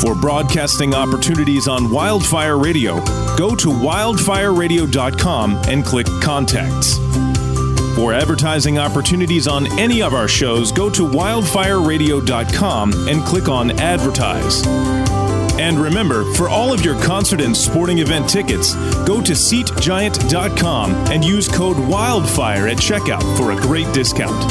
For broadcasting opportunities on Wildfire Radio, go to wildfireradio.com and click Contacts. For advertising opportunities on any of our shows, go to wildfireradio.com and click on Advertise. And remember, for all of your concert and sporting event tickets, go to SeatGiant.com and use code WILDFIRE at checkout for a great discount.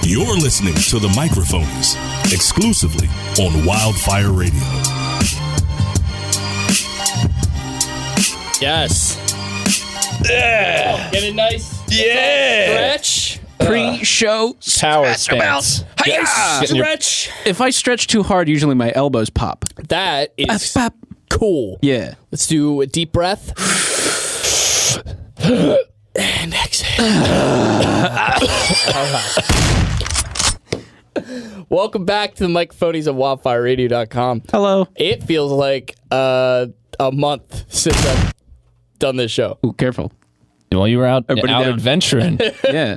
You're listening to the Microphonies, exclusively on Wildfire Radio. Yes. Yeah. Get it nice. Yeah. Stretch. Pre-show Power stance. Stretch. If I stretch too hard, usually my elbows pop. That is cool. Yeah. Let's do a deep breath. And exhale. All right. Welcome back to the Microphonies of WildfireRadio.com. Hello. It feels like a month since I've done this show. Ooh, careful. Well, you were out down. adventuring. Yeah.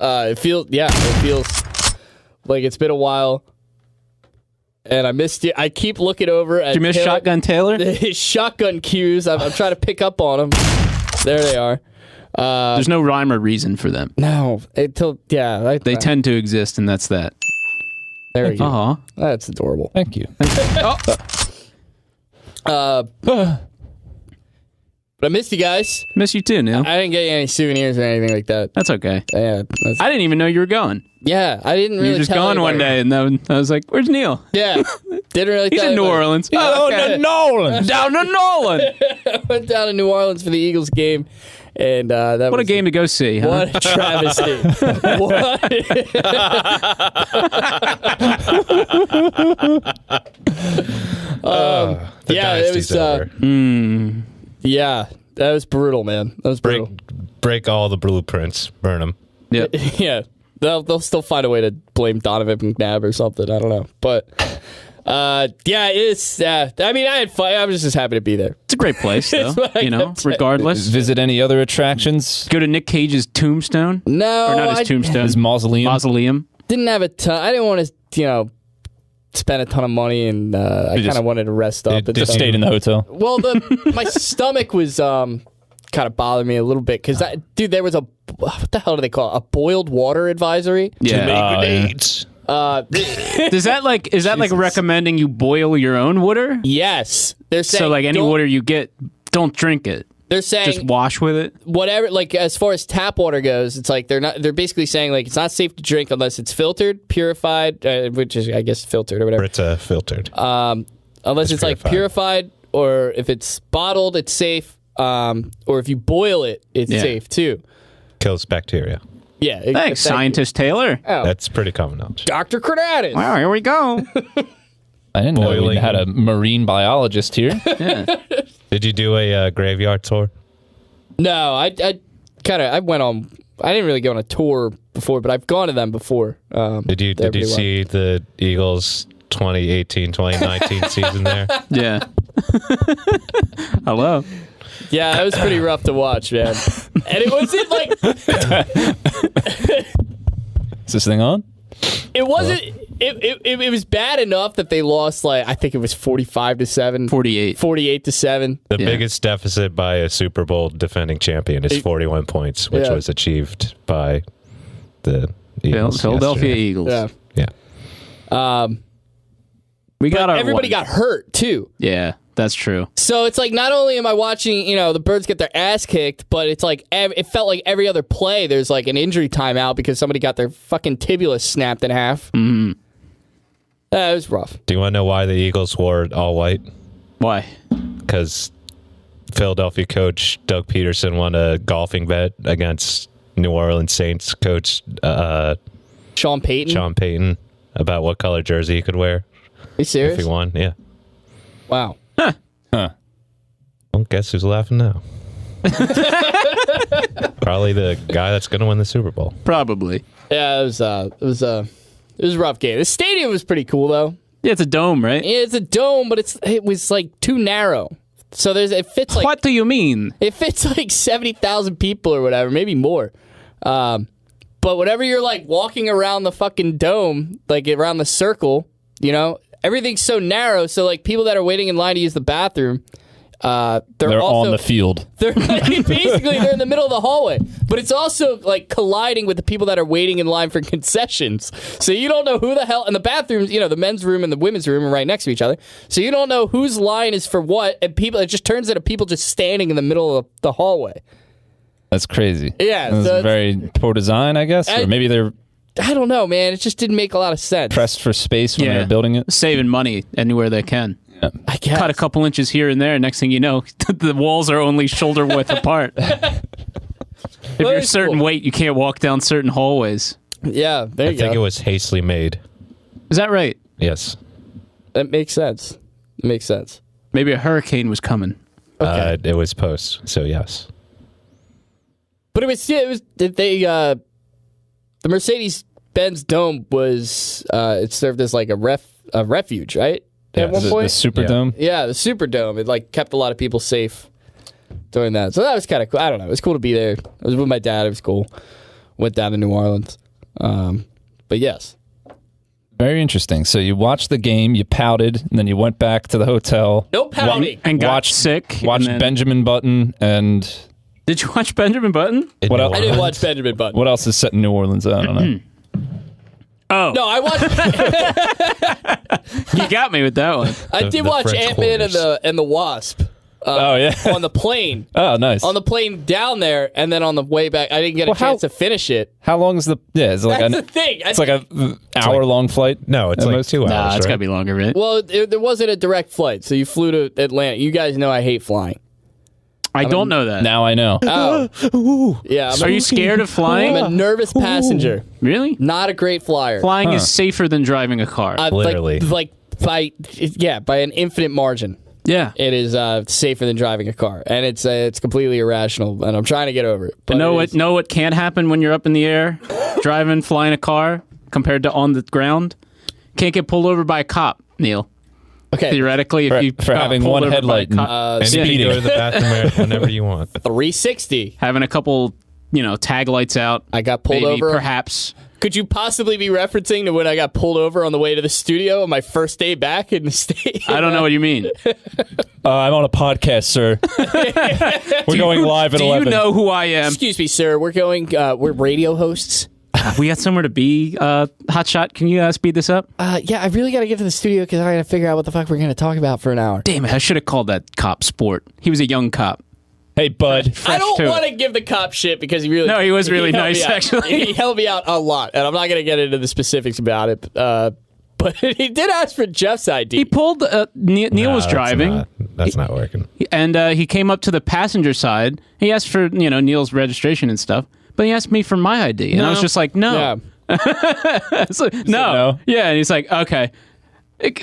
It feels like it's been a while, and I missed you. I keep looking over at Did you miss Shotgun Taylor? His shotgun cues. I'm trying to pick up on them. There they are. There's no rhyme or reason for them. No, they tend to exist, and that's that. There we go. Uh-huh. That's adorable. Thank you. But I missed you guys. Miss you too, Neil. I didn't get you any souvenirs or anything like that. That's okay. Yeah, I didn't even know you were going. I didn't really. You were just tell gone one anybody. day, and then I was like, "Where's Neil?" Yeah, didn't really. He's tell in New anybody. Orleans. Oh, okay. Nolan. Down to Nolan. I went down to New Orleans for the Eagles game, and that What was a game to go see, huh? What a travesty! It was. Yeah, that was brutal, man. That was brutal. Break all the blueprints, burn them. Yep. Yeah, they'll still find a way to blame Donovan McNabb or something. I don't know, but it's. I mean, I had fun. I was just happy to be there. It's a great place, though. Regardless. Visit any other attractions? Go to Nick Cage's tombstone. No, or not his tombstone. His mausoleum. Didn't have a ton. I didn't want to, spend a ton of money, and I kind of wanted to rest up. And Just stuff. stayed in the hotel. Well, my stomach was kind of bothering me a little bit because, there was what the hell do they call it? A boiled water advisory? Yeah. To make grenades. Is that recommending you boil your own water? Yes. They're saying So any water you get, don't drink it. They're saying just wash with it. Whatever, as far as tap water goes, it's like they're basically saying it's not safe to drink unless it's filtered, purified, which is I guess filtered or whatever. Brita filtered. Unless it's purified, or if it's bottled, it's safe. Or if you boil it, it's safe too. Kills bacteria. Yeah. Thanks, Scientist Taylor. Oh. That's pretty common knowledge. Dr. Cordatis. Wow, here we go. I didn't know we had a marine biologist here. Yeah. Did you do a graveyard tour? No, I went on. I didn't really go on a tour before, but I've gone to them before. Did you see the Eagles 2018-2019 season there? Yeah. Hello. Yeah, it was pretty rough to watch, man. And it wasn't Is this thing on? It wasn't. It was bad enough that they lost. I think it was 45-7, 48-7. The biggest deficit by a Super Bowl defending champion is 41 points, which was achieved by the Eagles Philadelphia Eagles. Yeah. But everybody got hurt too. Yeah, that's true. So it's not only am I watching, the Birds get their ass kicked, but it's it felt like every other play there's an injury timeout because somebody got their fucking tibia snapped in half. Mm-hmm. It was rough. Do you want to know why the Eagles wore all white? Why? Because Philadelphia coach Doug Peterson won a golfing bet against New Orleans Saints coach Sean Payton about what color jersey he could wear. Are you serious? If he won, yeah. Wow. Huh. Well, guess who's laughing now? Probably the guy that's going to win the Super Bowl. Probably. Yeah, it was a rough game. The stadium was pretty cool though. Yeah, it's a dome, right? Yeah, it's a dome, but it was too narrow So it fits like What do you mean? it fits like 70,000 people or whatever, maybe more. But whenever you're like walking around the fucking dome, like around the circle, you know, everything's so narrow. So like people that are waiting in line to use the bathroom, they're also, on the field. They're basically they're in the middle of the hallway, but it's also like colliding with the people that are waiting in line for concessions. So you don't know who the hell. And the bathrooms, you know, the men's room and the women's room are right next to each other. So you don't know whose line is for what, and it just turns into people just standing in the middle of the hallway. That's crazy. Yeah, That's so very poor design, I guess. Or maybe they're I don't know, man. It just didn't make a lot of sense. pressed for space when they're building it. Saving money anywhere they can. I guess. Cut a couple inches here and there. Next thing you know, the walls are only shoulder width apart. If you're a certain weight, you can't walk down certain hallways. Yeah, there you go. I think it was hastily made. Is that right? Yes. That makes sense. It makes sense. Maybe a hurricane was coming. It was post, so yes. But the Mercedes-Benz Dome was it served as like a refuge, right? At one The point, Superdome. yeah, the Superdome. It like kept a lot of people safe doing that. So that was kind of cool. I don't know. It was cool to be there. I was with my dad. It was cool. Went down to New Orleans. But yes. Very interesting. So you watched the game, you pouted, and then you went back to the hotel. No pouting. And got sick. Watched and then- Benjamin Button, and Did you watch Benjamin Button? What else? I didn't watch Benjamin Button. what else is set in New Orleans? I don't know. Oh, No, I watched. you got me with that one. I did the watch French Ant-Man Quarters. and the Wasp Oh yeah. on the plane. Oh nice. On the plane down there, and then on the way back, I didn't get a Well, how- chance to finish it. How long is the? Yeah, it's like That's the thing. it's like a hour-long flight. No, it's At like most? 2 hours. Nah, it's right? got to be longer, right? Well, there wasn't a direct flight, so you flew to Atlanta. You guys know I hate flying. I don't know that. Now I know. Oh, yeah. Are you scared of flying? I'm a nervous passenger. Really? Not a great flyer. Flying is safer than driving a car. Literally. like by an infinite margin. yeah. It is safer than driving a car, and it's completely irrational, and I'm trying to get over it. But know it is- what can't happen when you're up in the air, driving, flying a car, compared to on the ground? Can't get pulled over by a cop, Neil. Okay, Theoretically, if you for got having pulled one over by a headlight cop- And you can go to the bathroom whenever you want. 360. having a couple, tag lights out. I got pulled maybe, over. perhaps. Could you possibly be referencing to when I got pulled over on the way to the studio on my first day back in the state? I don't know what you mean. I'm on a podcast, sir. We're going live at Do 11. you know who I am? Excuse me, sir. We're radio hosts. We got somewhere to be. Hotshot, can you speed this up? Yeah, I really got to get to the studio because I got to figure out what the fuck we're going to talk about for an hour. Damn it, I should have called that cop Sport. He was a young cop. Hey, bud. I don't too. want to give the cop shit because he was really helped nice, me out. actually. He helped me out a lot, and I'm not going to get into the specifics about it. But he did ask for Jeff's ID. He pulled. Neil was driving, That's not working. and he came up to the passenger side. He asked for Neil's registration and stuff, but he asked me for my ID, and I was just like, no. Yeah. It's like, no. no? Yeah, and he's like, okay.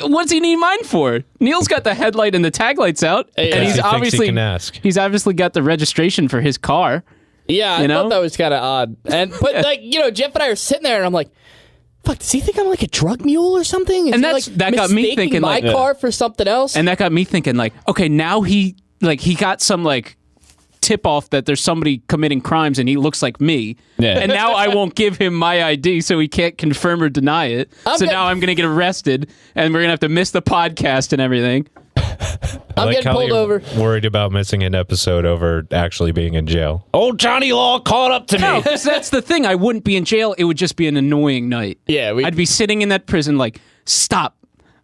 What's he need mine for? Neil's got the headlight and the tag lights out, and He he's thinks he obviously can ask. he's obviously got the registration for his car. Yeah, I thought that was kind of odd. But Jeff and I are sitting there, and I'm like, "Fuck, does he think I'm like a drug mule or something?" Is And he, that got me mistaking thinking, my like- car for something else. And that got me thinking, like, okay, now he got some tip off that there's somebody committing crimes and he looks like me. Yeah. And now I won't give him my ID so he can't confirm or deny it. Now I'm going to get arrested and we're going to have to miss the podcast and everything. I'm getting pulled over. Worried about missing an episode over actually being in jail. Old Johnny Law caught up to me. No, 'cause that's the thing. I wouldn't be in jail. It would just be an annoying night. Yeah, I'd be sitting in that prison like, stop.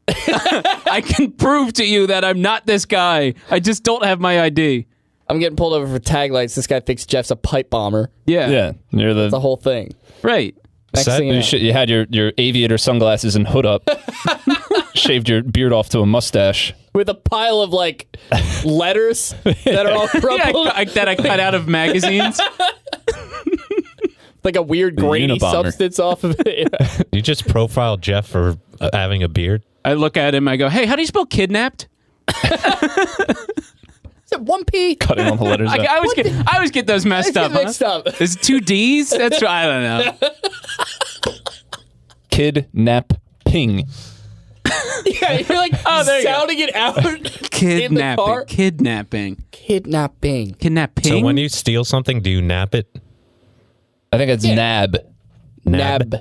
I can prove to you that I'm not this guy. I just don't have my ID. I'm getting pulled over for tag lights. This guy thinks Jeff's a pipe bomber. Yeah. Yeah, you're The whole thing. Right. Next thing you know. You had your aviator sunglasses and hood up, shaved your beard off to a mustache. With a pile of letters that are all crumpled. That I cut out of magazines. Like a weird grainy Unabomber. substance off of it. You just profiled Jeff for having a beard? I look at him. I go, "Hey, how do you spell kidnapped?" Is it 1P? Cutting all the letters out. I always get those messed up. Mixed up. Is it 2 D's? That's I don't know. Kidnap ping. Yeah, you're like sounding it out in the car. Kidnapping. So when you steal something, do you nap it? I think it's nab. Nab.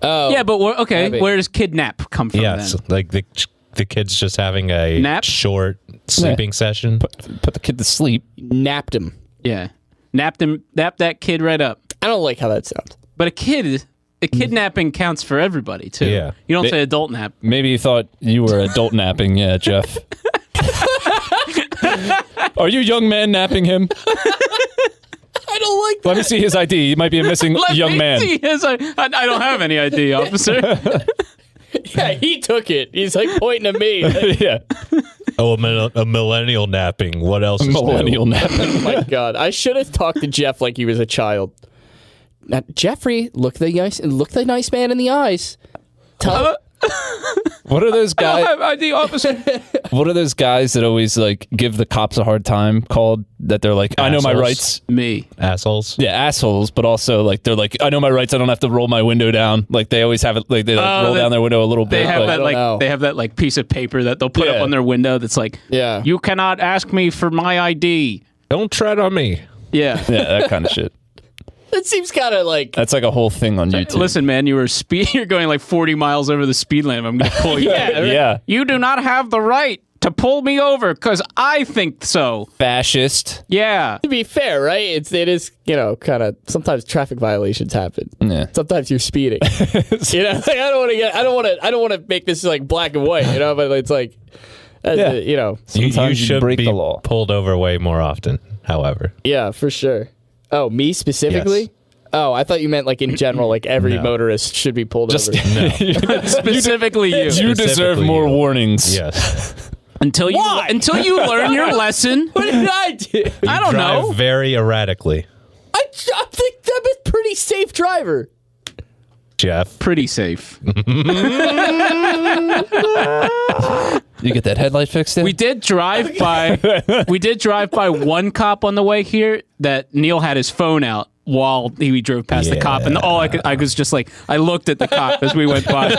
Oh. Yeah, but Nabbing. where does kidnap come from Yes, then? like the kid's just having a Nap? short sleeping session. Put the kid to sleep. Napped him. Yeah. Nap that kid right up. I don't like how that sounds. But a kidnapping counts for everybody, too. Yeah. You don't say adult nap. Maybe you thought you were adult napping. Yeah, Jeff. Are you young man napping him? I don't like that. Let me see his ID. He might be a missing young man. See his, I don't have any ID, officer. Yeah, he took it. He's like pointing at me. Like, Yeah. Oh, a millennial napping. What else is Millennial new? napping. oh my God. I should have talked to Jeff like he was a child. Now, Jeffrey, look the nice man in the eyes. Tell What are those I guys? don't have ID, officer. What are those guys that always like give the cops a hard time? Called that they're like, I know my Assholes. rights. Me. Assholes. Yeah, assholes. But also like they're like, I know my rights. I don't have to roll my window down. Like they always have it. Like they roll down their window a little bit. They have like, that they have that piece of paper that they'll put up Yeah. on their window that's like, Yeah. you cannot ask me for my ID. Don't tread on me. Yeah. Yeah, that kind of shit. That seems kind of like. That's like a whole thing on YouTube. Listen, man, you're going like 40 miles over the speed limit. I'm going to pull you. Yeah. You do not have the right to pull me over because I think so. Fascist. Yeah. To be fair, right? It is, kind of. Sometimes traffic violations happen. Yeah. Sometimes you're speeding. Like, I don't want to make this like black and white. But it's like, Yeah. You Sometimes you should break be the law. pulled over way more often. However, Yeah, for sure. Oh, me specifically? Yes. Oh, I thought you meant like in general, like every No. motorist should be pulled over. Specifically you. You deserve Specifically more you. warnings. yes. Until you learn your lesson. What did I do? I don't Drive know. very erratically, I think I'm a pretty safe driver. Jeff. Pretty safe. You get that headlight fixed in? We did drive by one cop on the way here that Neil had his phone out while we drove past the cop, and all I was just like, I looked at the cop as we went by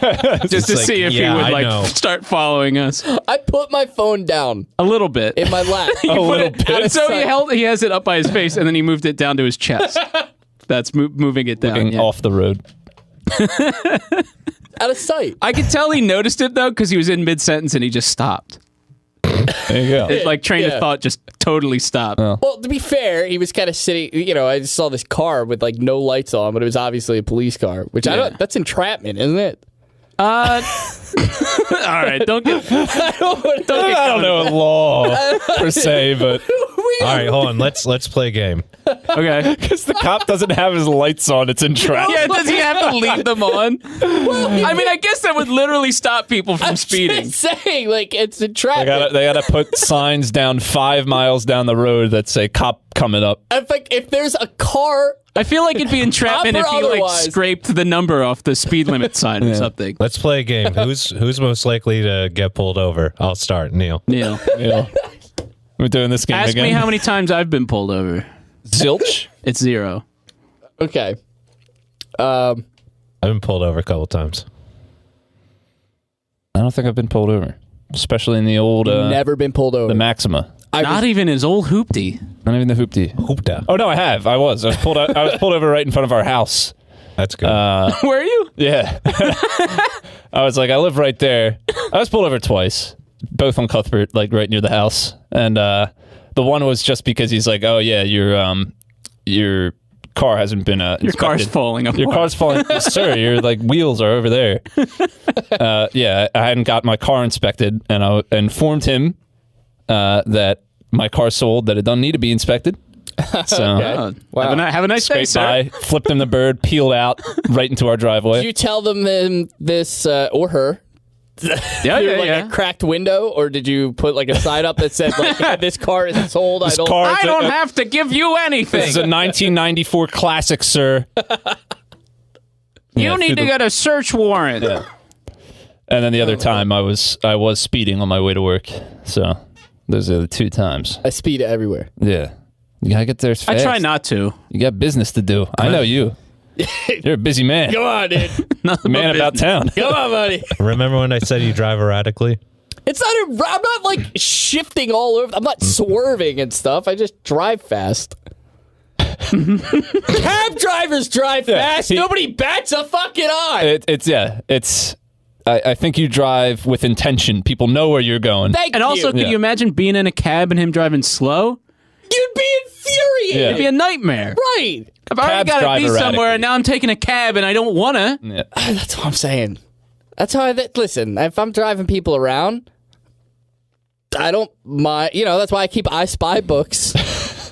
just to like, see if he yeah, would I like know. start following us I put my phone down a little bit. in my lap. He put little it- bit. So he has it up by his face, and then he moved it down to his chest. That's moving it down. Looking yeah. off the road. Out of sight. I could tell he noticed it though because he was in mid sentence and he just stopped. There you go. It's like train Yeah. of thought just totally stopped. Well, to be fair, he was kind of sitting. I just saw this car with like no lights on, but it was obviously a police car. Which that's entrapment, isn't it? All right, don't get. I don't know law per se, but All right, hold on. Let's play a game. Okay. because the cop doesn't have his lights on, it's entrapment. Yeah, does he have to leave them on? I mean, I guess that would literally stop people from speeding. Just saying, like it's entrapment. They gotta put signs down 5 miles down the road that say "cop coming up." If there's a car, I feel like it'd be entrapment if Cop or he like otherwise. scraped the number off the speed limit sign or something. Let's play a game. Who's most likely to get pulled over? I'll start. Neil. Neil, Yeah. We're doing this game ask again. me how many times I've been pulled over. Zilch. It's 0. okay. I've been pulled over a couple times. I don't think I've been pulled over, especially in the old Never been pulled over. the Maxima. Not even his old hoopty. Not even the hoopty. Hoopda. Oh no, I have. I was pulled out. I was pulled over right in front of our house. That's good. Were you? Yeah. I was like, I live right there. I was pulled over twice, both on Cuthbert, like right near the house. And the one was just because he's like, oh yeah, your car hasn't been Your car's falling apart. Your car's falling, sir. Your like wheels are over there. Yeah, I hadn't got my car inspected, and I informed him that my car sold, that it doesn't need to be inspected. So Oh, Wow. have a nice day, scraped sir. by, flipped him the bird, peeled out right into our driveway. Did you tell them this or her? Yeah, through, yeah, like yeah. a cracked window, or did you put like a sign up that said like this car is sold? This car I don't have to give you anything. This is a 1994 classic, sir. You need to get a search warrant. Yeah. And then the other time I was speeding on my way to work. So those are the 2 times. I speed everywhere. Yeah. You gotta get there I fast. try not to. You got business to do. I know you. You're a busy man. Come on, dude. Man about town. Come on, buddy. Remember when I said you drive erratically? It's not. I'm not like shifting all over. I'm not swerving and stuff. I just drive fast. Cab drivers drive fast. Nobody bats a fucking eye. I think you drive with intention. People know where you're going. Thank And you. also, could you imagine being in a cab and him driving slow? You'd be infuriated. Yeah. It'd be a nightmare. Right. If I Cabs already got to drive be somewhere erratically. and now I'm taking a cab and I don't want to. Yeah. That's what I'm saying. That's how listen, if I'm driving people around, I don't mind. That's why I keep I Spy books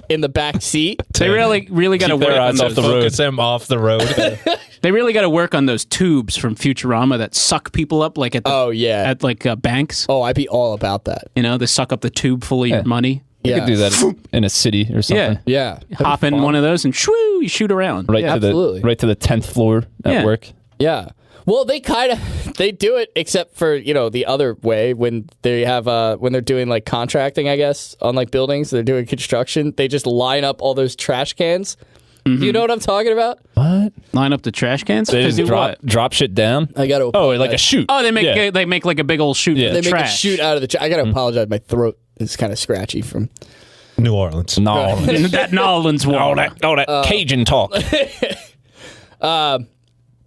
in the back seat. They really got to Keep their work on eyes off those. the road. Focus them off the road. They really got to work on those tubes from Futurama that suck people up like at the, Oh, yeah. at like banks. Oh, I'd be all about that. They suck up the tube full of your money. You Yeah. could do that in a city or something. Yeah. Yeah. Hop in one of those and shwoo, you shoot around. Right Yeah. to absolutely. the 10th floor at Yeah. work. Yeah. Well, they do it except for, the other way when they have, when they're doing like contracting, I guess, on like buildings, they're doing construction. They just line up all those trash cans. Mm-hmm. You know what I'm talking about? What? Line up the trash cans. They To just do what? drop shit down? I got to Oh, like a chute. Oh, they make Yeah. they make like a big old chute. Yeah. For They the make trash. a shoot out of the I got to apologize. My throat is kind of scratchy from. New Orleans. No. that Nolans water. all that Cajun talk.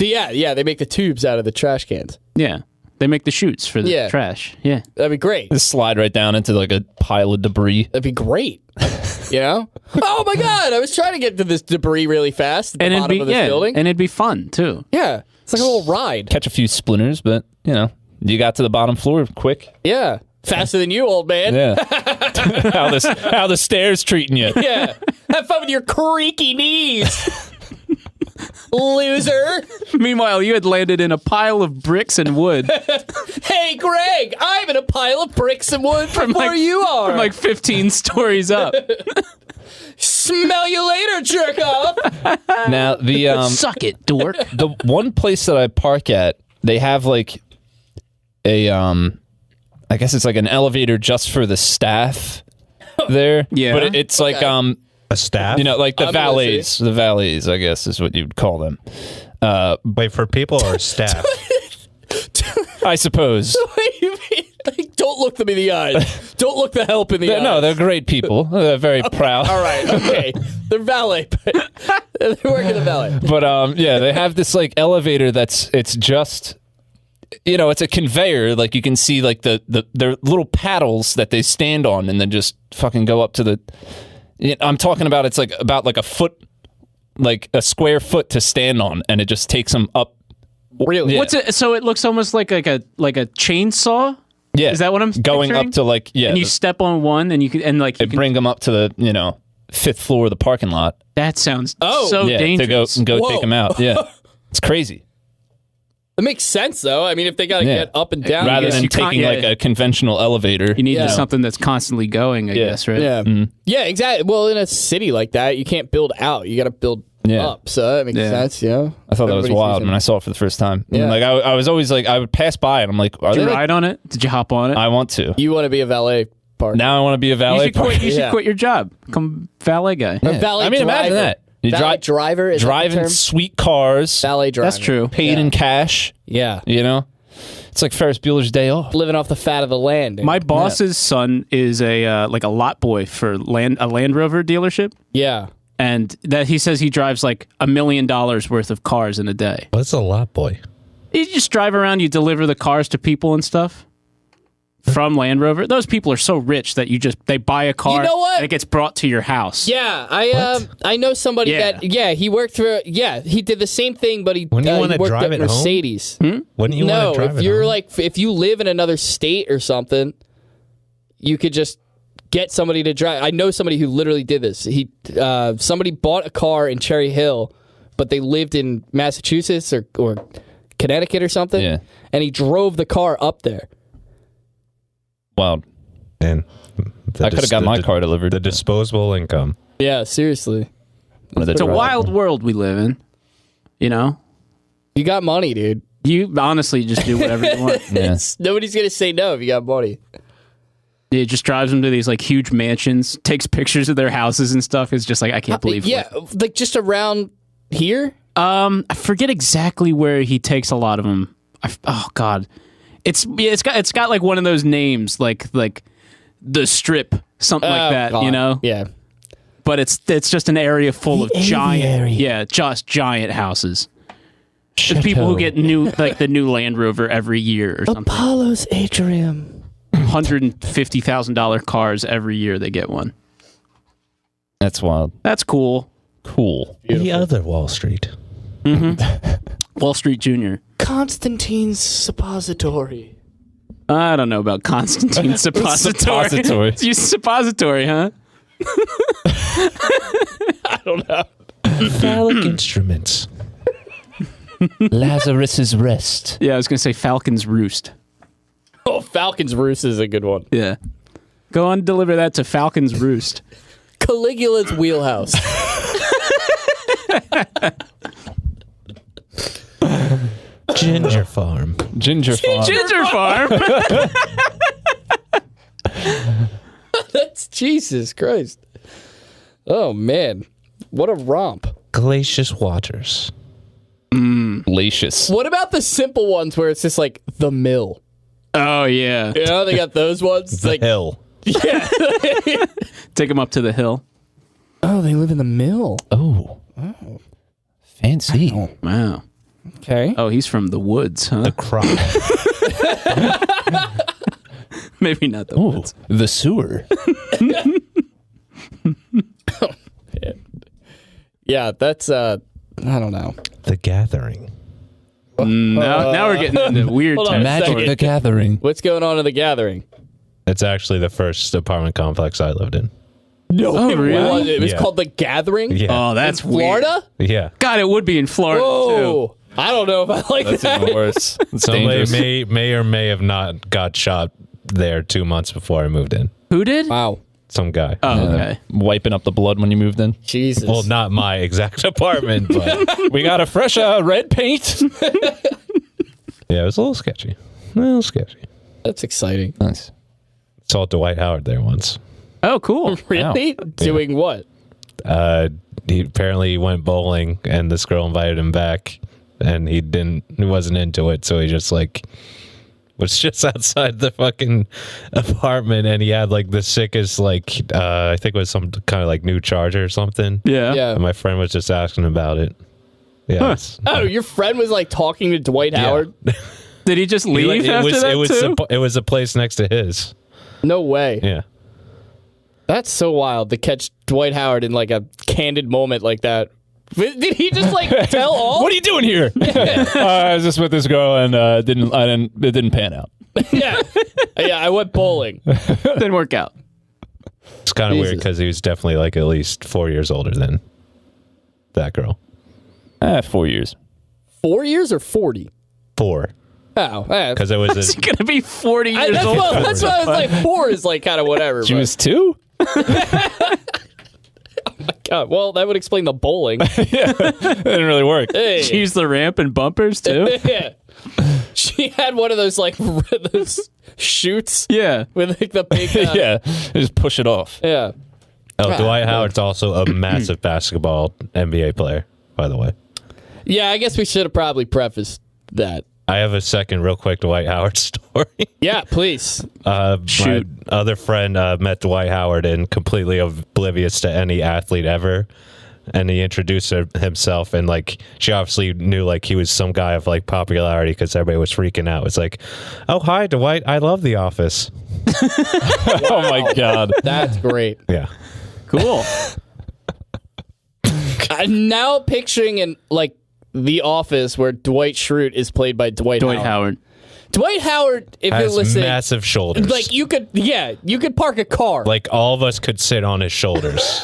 Yeah, they make the tubes out of the trash cans. Yeah, they make the chutes for the Yeah. trash. Yeah, That'd be great. Just slide right down into like a pile of debris. That'd be great. Oh my God! I was trying to get to this debris really fast at the and it'd bottom be of this building. and it'd be fun too. Yeah, it's like a little ride. Catch a few splinters, but, you got to the bottom floor quick. Yeah, faster than you, old man. Yeah. how the stairs treating you? Yeah. Have fun with your creaky knees, loser. Meanwhile, you had landed in a pile of bricks and wood Hey, Greg, I'm in a pile of bricks and wood from where you are. from like 15 stories up. Smell you later, jerk off. Now, Suck it, dork. the one place that I park at, they have like a I guess it's like an elevator just for the staff there. Yeah. But it's like A staff? like the I'm valets. The valets, I guess, is what you'd call them. Wait, for people or staff? I suppose. What do you mean? Like, don't look them in the eyes. Don't look the help in the eyes. No, they're great people. They're very proud. All right, okay. They're valet, but they work in the valet. But they have this like elevator it's just it's a conveyor. Like you can see like their little paddles that they stand on and then just fucking go up to the. I'm talking about it's like about like a foot, like a square foot to stand on, and it just takes them up. Really? Yeah. What's it? So it looks almost like a chainsaw. Yeah, Is that what I'm going picturing? up to like And you step on one, and you can they bring them up to the 5th floor of the parking lot. That sounds Oh. so Yeah, dangerous. to go Whoa. take them out. Yeah, it's crazy. It makes sense, though. I mean, if they got to Yeah. get up and down. Rather you than you can't- taking like yeah. a conventional elevator. You need Yeah. something that's constantly going, I guess, right? Yeah. Yeah, exactly. Well, in a city like that, you can't build out. You got to build Yeah. up. So that makes Yeah. sense, I thought that was Everybody's wild using- when I saw it for the first time. Yeah. Like I was always like, I would pass by and I'm like, are Did they you like, ride on it? Did you hop on it? I want to. You want to be a valet park. Now I want to be a You valet should quit. park. You should Yeah. quit your job. Become valet guy. A valet I mean, imagine driver. that. You Valet driver is that the driving term? sweet cars, Valet driver. That's true. paid in cash. Yeah. It's like Ferris Bueller's Day Off. Living off the fat of the land. dude. My boss's son is a like a lot boy for a Land Rover dealership, Yeah. and that he says he drives like $1 million worth of cars in a day. What's a lot, boy? You just drive around, you deliver the cars to people and stuff from Land Rover. Those people are so rich that they buy a car. You know what? And it gets brought to your house. Yeah, I know somebody Yeah. he worked for he did the same thing, but he Wouldn't you he wanna worked drive at it home? Mercedes. Wouldn't you No, want to drive if it you're home? like if you live in another state or something, you could just get somebody to drive. I know somebody who literally did this. Somebody bought a car in Cherry Hill, but they lived in Massachusetts or Connecticut or something. Yeah. And he drove the car up there. Wild. And I could have got my car delivered. The disposable income. Yeah, seriously. It's a wild world we live in. You got money, dude. You honestly just do whatever you want. Yeah. Nobody's gonna say no if you got money. It just drives them to these like huge mansions, takes pictures of their houses and stuff. It's just like I can't believe. Yeah, like just around here, I forget exactly where he takes a lot of them. Oh God, it's got like one of those names, like the Strip, something like that. God. You know? Yeah. But it's just an area full of just giant houses. There's people who get the new Land Rover every year or something. Apollo's Atrium. $150,000 cars every year they get one. That's wild. That's cool. Cool. The other Wall Street. Wall Street Jr. Constantine's Suppository. I don't know about Constantine Suppository. Suppository. You suppository, huh? I don't know. Phallic instruments. Lazarus's Rest. Yeah, I was going to say Falcon's Roost. Oh, Falcon's Roost is a good one. Yeah. Go on, deliver that to Falcon's Roost. Caligula's Wheelhouse. Ginger Farm. Ginger Farm. Ginger Farm. That's Jesus Christ. Oh, man. What a romp. Glacious Waters. Glacious. What about the simple ones where it's just like the mill? Oh, yeah. You know, they got those ones. The like, Hill. yeah. Take them up to the hill. Oh, they live in the mill. Oh. Fancy. Wow. Okay. Oh, he's from the woods, huh? The Crop. Maybe not the Oh, woods. the sewer. Yeah, that's, I don't know. The Gathering. Now we're getting into weird Hold on a territory. Magic the Gathering. What's going on in the gathering? It's actually the first apartment complex I lived in. No, Oh, really? It was Yeah. called the Gathering? Yeah. Oh, that's in Florida? Yeah. God, it would be in Florida, too. Whoa. I don't know if I like That's that. even worse. It's Somebody dangerous. may or may have not got shot there 2 months before I moved in. Who did? Wow. Some guy. Oh, okay. Wiping up the blood when you moved in. Jesus. Well, not my exact apartment, but We got a fresh red paint. yeah, it was a little sketchy. A little sketchy. That's exciting. Nice. Saw Dwight Howard there once. Oh, cool. Really? Doing what? He apparently went bowling, and this girl invited him back, and he wasn't into it, so he just was just outside the fucking apartment, and he had like the sickest I think it was some kind of like new charger or something. Yeah. Yeah. And my friend was just asking about it. Yeah. it's- Oh, your friend was like talking to Dwight Howard? Did he just He, leave after that, too? it was a place next to his. No way. Yeah. That's so wild to catch Dwight Howard in like a candid moment like that. Did he just like tell all? What are you doing here? I was just with this girl and it didn't pan out. Yeah. Yeah, I went bowling. Didn't work out. It's kind of weird Jesus. because he was definitely like at least 4 years older than that girl. 4 years. 4 years or 40? 4. Oh, Because it was He's going to be 40 years that's old. why I was like 4 is like kind of whatever. She but- was 2? God, well, that would explain the bowling. It didn't really work. Hey. She used the ramp and bumpers, too? Yeah. She had one of those like those chutes Yeah. with like the big Yeah. Just push it off. yeah. Oh, Dwight Howard's also a massive basketball NBA player, by the way. Yeah, I guess we should have probably prefaced that. I have a second real quick Dwight Howard story. Yeah, please. My other friend met Dwight Howard and completely oblivious to any athlete ever. And he introduced himself, and like she obviously knew like he was some guy of like popularity because everybody was freaking out. It's like, oh, hi, Dwight. I love The Office. Oh my God. That's great. Yeah. Cool. I'm now picturing in like The Office where Dwight Schrute is played by Dwight Howard. Dwight Howard, if you're Has listening, massive shoulders. like you could park a car. Like all of us could sit on his shoulders.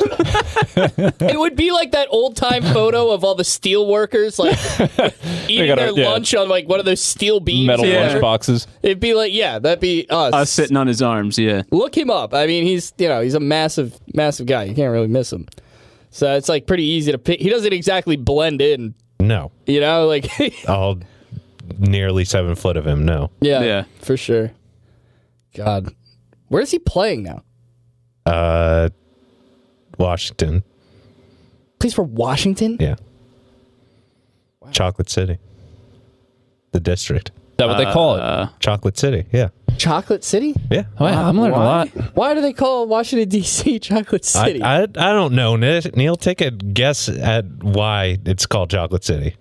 It would be like that old time photo of all the steel workers like eating gotta- their yeah. lunch on like one of those steel beams. Metal or Yeah. whatever. lunch boxes. It'd be like, yeah, that'd be us. Us sitting on his arms, yeah. Look him up. I mean, he's a massive guy. You can't really miss him. So it's like pretty easy to pick. He doesn't exactly blend in, No. you know, like All nearly 7 foot of him. No. Yeah. for sure. God, where's he playing now? Washington. Plays for Washington. Yeah. Chocolate City. The district. Is that what they call it? Chocolate City, yeah. Chocolate City? Yeah. Oh, yeah, I'm learning a lot. Why do they call Washington, D.C. Chocolate City? I don't know, Neil. Take a guess at why it's called Chocolate City.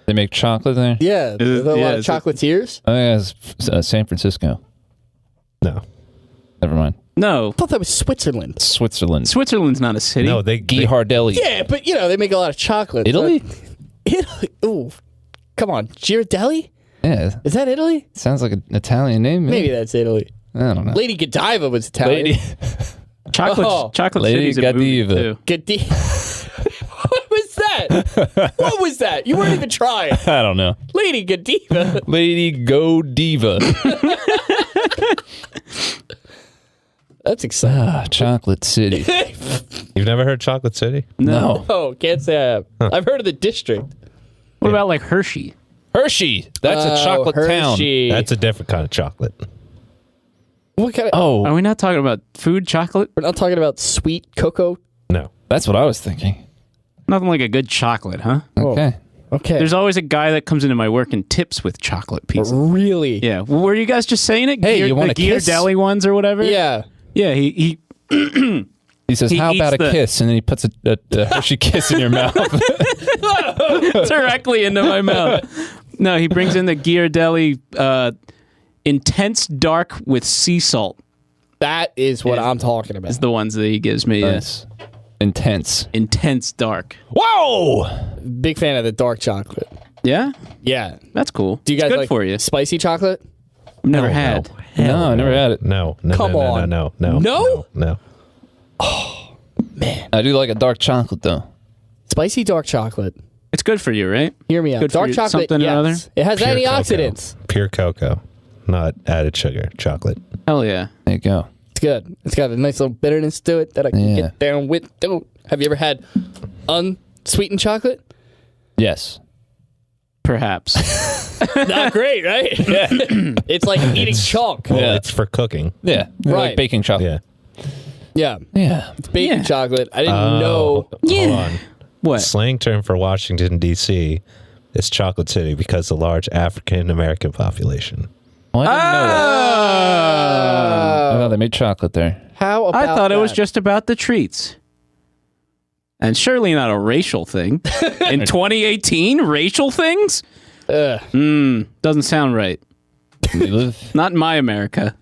They make chocolate there? yeah, there's a lot of chocolatiers. I think it's San Francisco. No. Never mind. No, I thought that was Switzerland. Switzerland. Switzerland's not a city. No, they Ghirardelli. Yeah, but they make a lot of chocolate. Italy? Italy? Ooh, come on, Ghirardelli? Yeah. Is that Italy? Sounds like an Italian name. Maybe that's Italy. I don't know. Lady Godiva was Italian. Chocolate Lady City's a movie, Godiva. too. What was that? What was that? You weren't even trying. I don't know. Lady Godiva. Lady Godiva. That's exciting. Chocolate City. You've never heard Chocolate City? No. Oh, can't say I have. I've heard of the district. What about like Hershey? Hershey. That's a chocolate town. Hershey. That's a different kind of chocolate. What kind of? Oh, Are we not talking about food chocolate? We're not talking about sweet cocoa. No. that's what I was thinking. Nothing like a good chocolate, huh? Okay. Okay. There's always a guy that comes into my work and tips with chocolate pieces. really. Yeah. Well, were you guys just saying it? Hey, you want the a kiss? Ghirardelli ones or whatever? Yeah. Yeah. He He says, He how about a eats the- kiss? And then he puts a Hershey kiss in your mouth. directly into my mouth. No, he brings in the Ghirardelli intense dark with sea salt. That is what I'm talking about. Is the ones that he gives me. Nice. Intense. Intense dark. Whoa! Big fan of the dark chocolate. Yeah, Yeah. that's cool. Do you guys it's good like for you? spicy chocolate? Never had. No, I never had it. No. Come on. No. No? I do like a dark chocolate, though. Spicy dark chocolate. It's good for you, right? Hear me out. Good for Dark you, chocolate, something or yes. other? It has Pure antioxidants. Cocoa. Pure cocoa. Not added sugar. Chocolate. Hell yeah. There you go. It's good. It's got a nice little bitterness to it that I can Yeah. get down with. Have you ever had unsweetened chocolate? Yes. Perhaps. Not great, right? Yeah. It's like eating chalk. Well, Yeah. it's for cooking. Yeah. Right. Like baking chocolate. Yeah. Yeah. Yeah. It's baking Yeah. chocolate. I didn't know. Hold on. What? Slang term for Washington, D.C. is Chocolate City because of the large African American population. Well, I didn't know that. I thought they made chocolate there. How about I thought it was that? just about the treats. And surely not a racial thing. In 2018, racial things? Doesn't sound right. We live. Not in my America.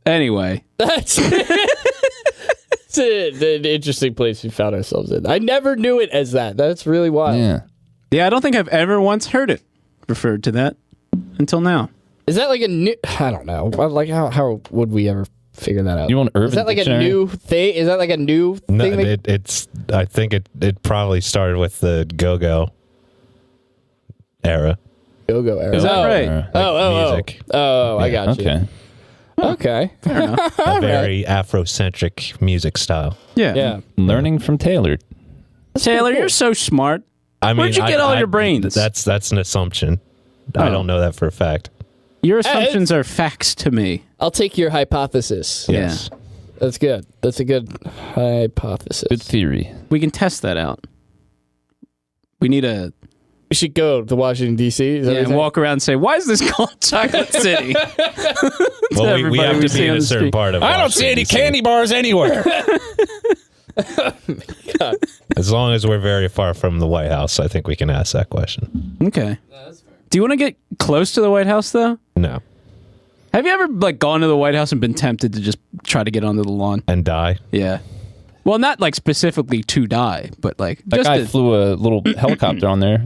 Anyway. That's it's an interesting place we found ourselves in. I never knew it as that. That's really wild. Yeah. Yeah, I don't think I've ever once heard it referred to that until now. Is that like a new? I don't know. Like how would we ever figure that out? You want Urban Is that like Dictionary? a new thing? Is that like a new No, thing? I think it probably started with the go-go era. Go-go era. Is that right? Music. I got you. Okay. Okay. A very Afrocentric music style. Yeah. Yeah. Learning from Taylor. Taylor, you're so smart. I mean, Where'd you get all your brains? That's an assumption. I Oh. don't know that for a fact. Your assumptions are facts to me. I'll take your hypothesis. Yes. That's good. That's a good hypothesis. Good theory. We can test that out. We need a We should go to Washington, D.C. Is that what you're and saying? walk around and say, why is this called Chocolate City? Well, we everybody have we to see be on in a the certain street. part of I don't see any Washington, candy bars anywhere. As long as we're very far from the White House, I think we can ask that question. Okay. Do you want to get close to the White House, though? No. Have you ever gone to the White House and been tempted to just try to get onto the lawn? And die? Yeah. Well, not specifically to die, but That just guy to, flew a little helicopter on there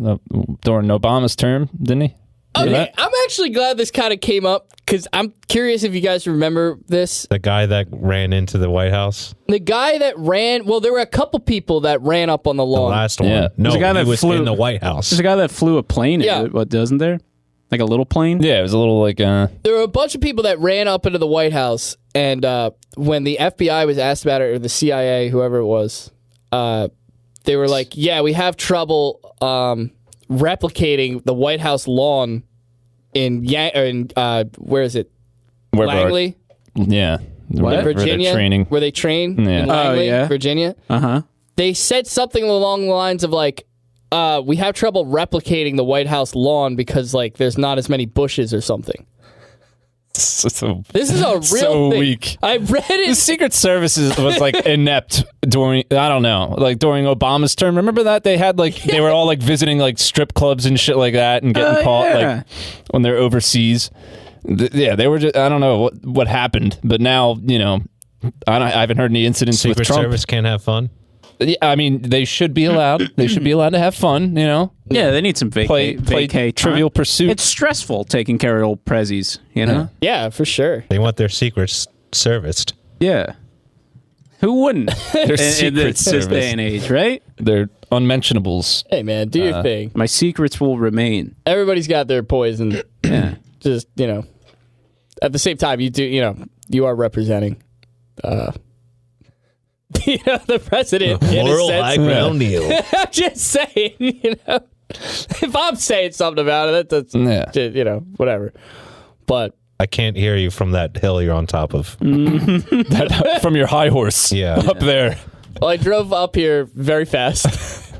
during Obama's term, didn't he? Okay, I'm actually glad this kind of came up because I'm curious if you guys remember this. The guy that ran into the White House? The guy that ran, well, there were a couple people that ran up on the The lawn. last one? Yeah. No, There's a guy he that was flew- in the White House. there's a guy that flew a plane. Yeah. What doesn't there? Like a little plane? Yeah, it was a little like. There were a bunch of people that ran up into the White House, and when the FBI was asked about it, or the CIA, whoever it was, they were like, yeah, we have trouble replicating the White House lawn in where is it? Where Langley? Yeah. Where they're Virginia? training. Where they train Yeah. in Langley, Oh, yeah. Virginia? Uh-huh. They said something along the lines of like, we have trouble replicating the White House lawn because like there's not as many bushes or something. So, This is a real so thing. weak. I read The it. Secret Service was like inept during, I don't know, like during Obama's term. Remember that they had like they were all like visiting like strip clubs and shit like that and getting caught yeah. like when they're overseas. Yeah, they were just, I don't know what happened, but now I haven't heard any incidents Secret with Trump. Service can't have fun. Yeah, I mean, they should be allowed. They should be allowed to have fun. Yeah, they need some Play vacay Trivial time. Pursuit. It's stressful taking care of old prezzies, you know? Yeah, for sure. They want their secrets serviced. Yeah. Who wouldn't? Their in Secret this Service. day and age, right? They're unmentionables. Hey man, do your thing. My secrets will remain. Everybody's got their poison. Yeah. Just at the same time, you do. You are representing. The president. in a Moral sense. high ground deal. I'm just saying, if I'm saying something about it, that's Yeah. just, whatever. But I can't hear you from that hill you're on top of. From your high horse. Yeah. Up there. well, I drove up here very fast.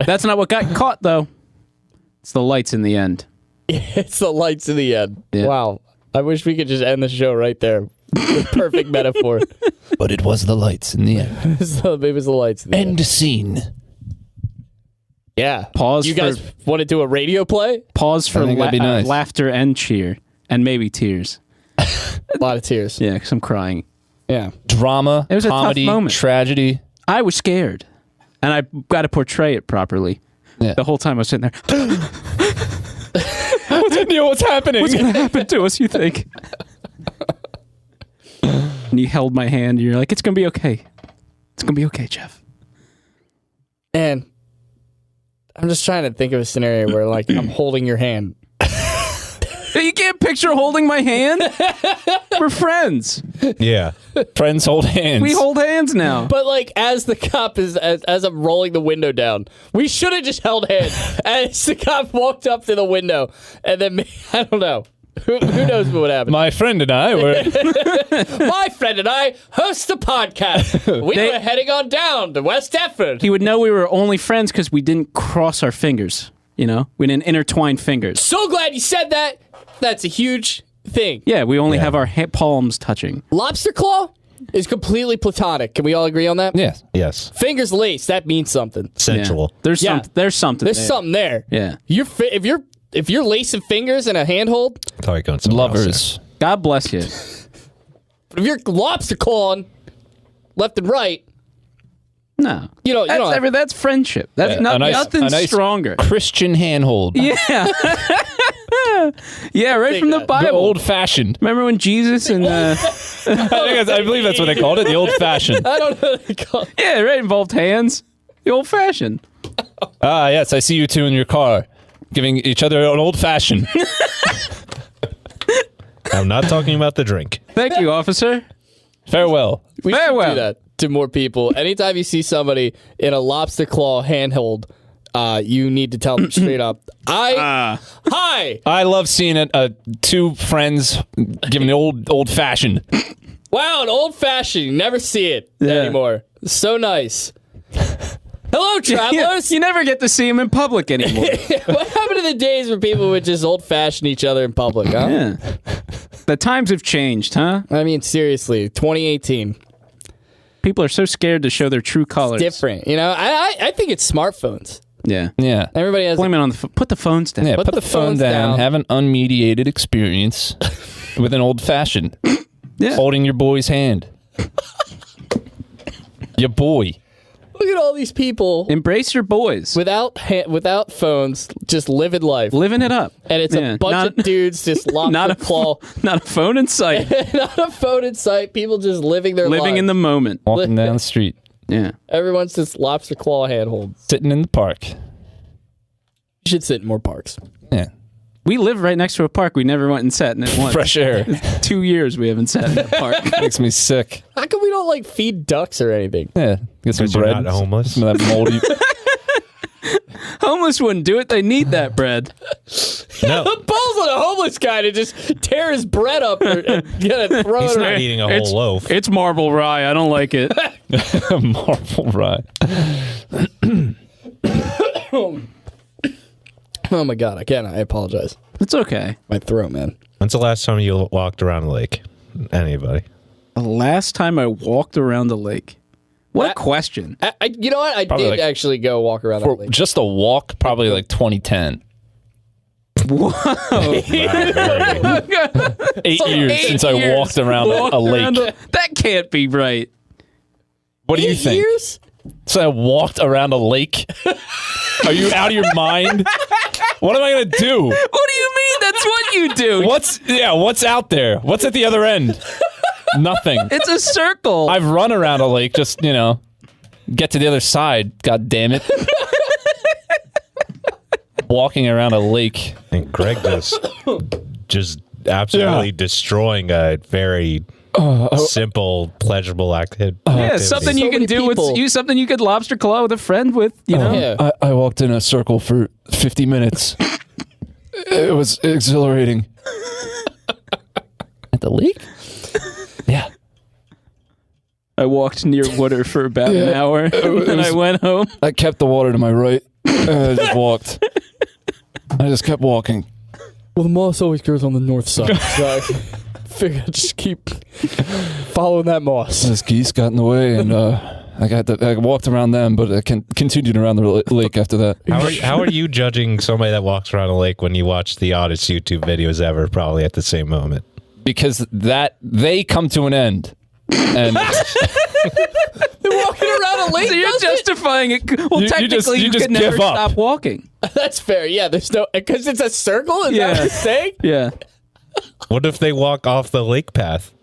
That's not what got caught, though. It's the lights in the end. It's the lights in the end. Yeah. Wow. I wish we could just end the show right there. The perfect metaphor. But it was the lights in the end. So it was the lights in the end. End scene. Yeah. Pause You for- guys want to do a radio play? Pause for I think that'd be nice. laughter and cheer. And maybe tears. A lot of tears. Yeah, because I'm crying. Yeah. Drama, It was a tough comedy, moment. tragedy. I was scared. And I got to portray it properly. Yeah. The whole time I was sitting there, What's happening? what's going to happen to us, you think? And you held my hand and you're like, it's going to be okay. It's going to be okay, Jeff. And I'm just trying to think of a scenario where, like, I'm holding your hand. You can't picture holding my hand? We're friends. Yeah. Friends hold hands. We hold hands now. But, like, as the cop is, as I'm rolling the window down, we should have just held hands as the cop walked up to the window. And then, I don't know. Who knows what would happen? My friend and I were. My friend and I host a podcast. We were heading on down to West Efford. He would know we were only friends because we didn't cross our fingers. We didn't intertwine fingers. So glad you said that. That's a huge thing. Yeah, we only have our palms touching. Lobster claw is completely platonic. Can we all agree on that? Yes. Yes. Fingers laced. That means something. Sensual. Yeah. There's something There's there. something there. Yeah. If you're lacing fingers in a handhold, I thought you were going somewhere else Lovers. God bless you. but if you're lobster clawing left and right, No. you don't have- That's friendship. That's nothing a nice stronger. Christian handhold. Yeah. Yeah, right Think from the that. Bible. The old fashioned. Remember when Jesus and I believe that's what they called it. The old fashioned. I don't know what they call it. yeah, right, involved hands. The old fashioned. Ah, yes, I see you two in your car, giving each other an old fashioned. I'm not talking about the drink. Thank you, officer. Farewell. We should Farewell. do that to more people. Anytime you see somebody in a lobster claw handhold, you need to tell them straight up. Hi. I love seeing two friends giving the old fashioned. Wow, an old fashioned. You never see it anymore. So nice. Hello, travelers. You never get to see him in public anymore. What happened to the days where people would just old fashioned each other in public, huh? Yeah. The times have changed, huh? I mean, seriously, 2018. People are so scared to show their true colors. Different. I think it's smartphones. Yeah. Yeah. Everybody has. Blame it on put the phones down. Yeah, Put put the the phone phones down, down. have an unmediated experience with an old fashioned. Yeah. Holding your boy's hand. Your boy. Look at all these people Embrace your boys. without phones, just living life. Living it up. And it's Yeah, a bunch of dudes just lobster not a claw, Not a phone in sight. not a phone in sight. People just living their Living in the lives. moment. Walking down the street. Yeah. Everyone's just lobster claw handhold. Sitting in the park. You should sit in more parks. Yeah. We live right next to a park. We never went and sat in it once. Fresh air. 2 years we haven't sat in that park. Makes me sick. How come we don't feed ducks or anything? Yeah. Get some Because you're bread. not homeless. Some of that moldy. Homeless wouldn't do it. They need that bread. No. Balls on a homeless guy to just tear his bread up and get it thrown He's not around. eating a whole loaf. It's marble rye. I don't like it. Marble rye. Oh my god, again, I apologize. It's okay. My throat, man. When's the last time you walked around a lake? Anybody? The last time I walked around the lake. What a That- question. You know what? I Probably did like- actually go walk around that For lake. just a walk, probably like 2010. Whoa. 8 years 8 since I years walked around walked a lake. around that can't be right. What do you 8 think? years? So I walked around a lake? Are you out of your mind? What am I going to do? What do you mean? That's what you do. What's out there? What's at the other end? Nothing. It's a circle. I've run around a lake, just, get to the other side. God damn it. Walking around a lake. And Greg just absolutely destroying a very simple, pleasurable activity. yeah, something So you can many do people. with something you could lobster claw with a friend with, you know. Yeah. I walked in a circle for 50 minutes. It was exhilarating. At the lake? Yeah. I walked near water for about an hour, and then I went home. I kept the water to my right. I just walked. I just kept walking. Well, the moss always grows on the north side, so I figured I'd just keep following that moss. This geese got in the way, and I walked around them, but I continued around the lake after that. How are you judging somebody that walks around a lake when you watch the oddest YouTube videos ever, probably at the same moment? Because they come to an end. And Walking around a lake, So you're does it? justifying it. Well, technically, you just could never give up. stop walking. That's fair. Yeah, there's no because it's a circle. Is that Yeah. what you're saying? Yeah. What if they walk off the lake path?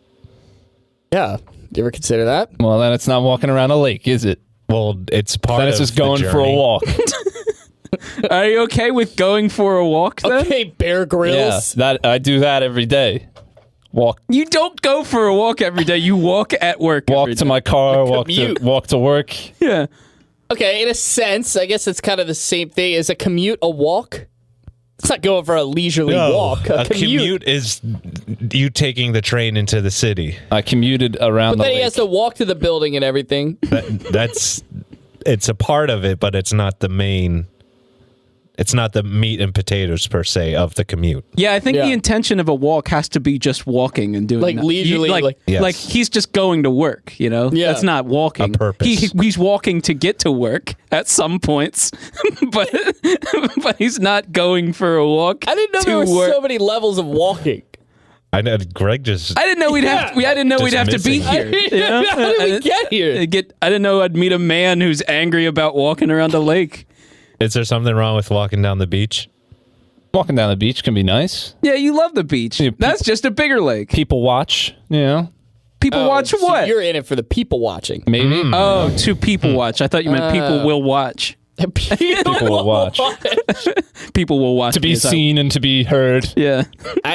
Yeah. You ever consider that? well, then it's not walking around a lake, is it? Well, it's part Then of it's just the going for a journey. walk. Are you okay with going for a walk then? Okay, Bear Yeah, Grylls. that I do that every day. Walk You don't go for a walk every day. You walk at work. walk every to day. my car, commute. walk to work. Yeah. Okay, in a sense, I guess it's kind of the same thing. Is a commute a walk? It's not going for a leisurely walk. A commute is you taking the train into the city. I commuted around But the then lake. he has to walk to the building and everything. It's a part of it, but it's not the main. It's not the meat and potatoes per se of the commute. Yeah, I think Yeah. the intention of a walk has to be just walking and doing Like nothing. leisurely, like- Yes. like he's just going to work, you know? Yeah. That's not walking. A purpose. He's walking to get to work at some points, but but he's not going for a walk. I didn't know to there were work. so many levels of walking. I know Greg just. I didn't know we'd have. I didn't know Just we'd have to be missing. here. you know? How did we get here? I didn't know I'd meet a man who's angry about walking around a lake. Is there something wrong with walking down the beach? Walking down the beach can be nice. Yeah, you love the beach. Yeah, That's just a bigger lake. People watch, People watch So what? you're in it for the people watching. maybe. Oh, two people watch. I thought you meant people will watch. People will watch. People will watch To be me as I- seen and to be heard. Yeah.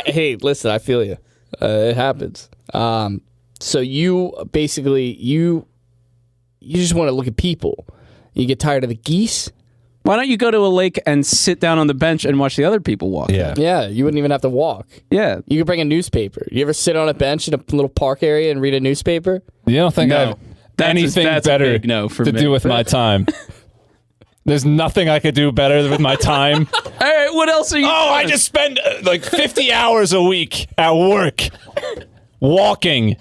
Hey, listen, I feel you. It happens. So you basically you just want to look at people. You get tired of the geese. Why don't you go to a lake and sit down on the bench and watch the other people walk? Yeah. Yeah, you wouldn't even have to walk. Yeah. You could bring a newspaper. You ever sit on a bench in a little park area and read a newspaper? You don't think I No. have That's anything a better big no for to me. do with my time? There's nothing I could do better with my time. All right, what else are you Oh, I doing? just spend like 50 hours a week at work walking.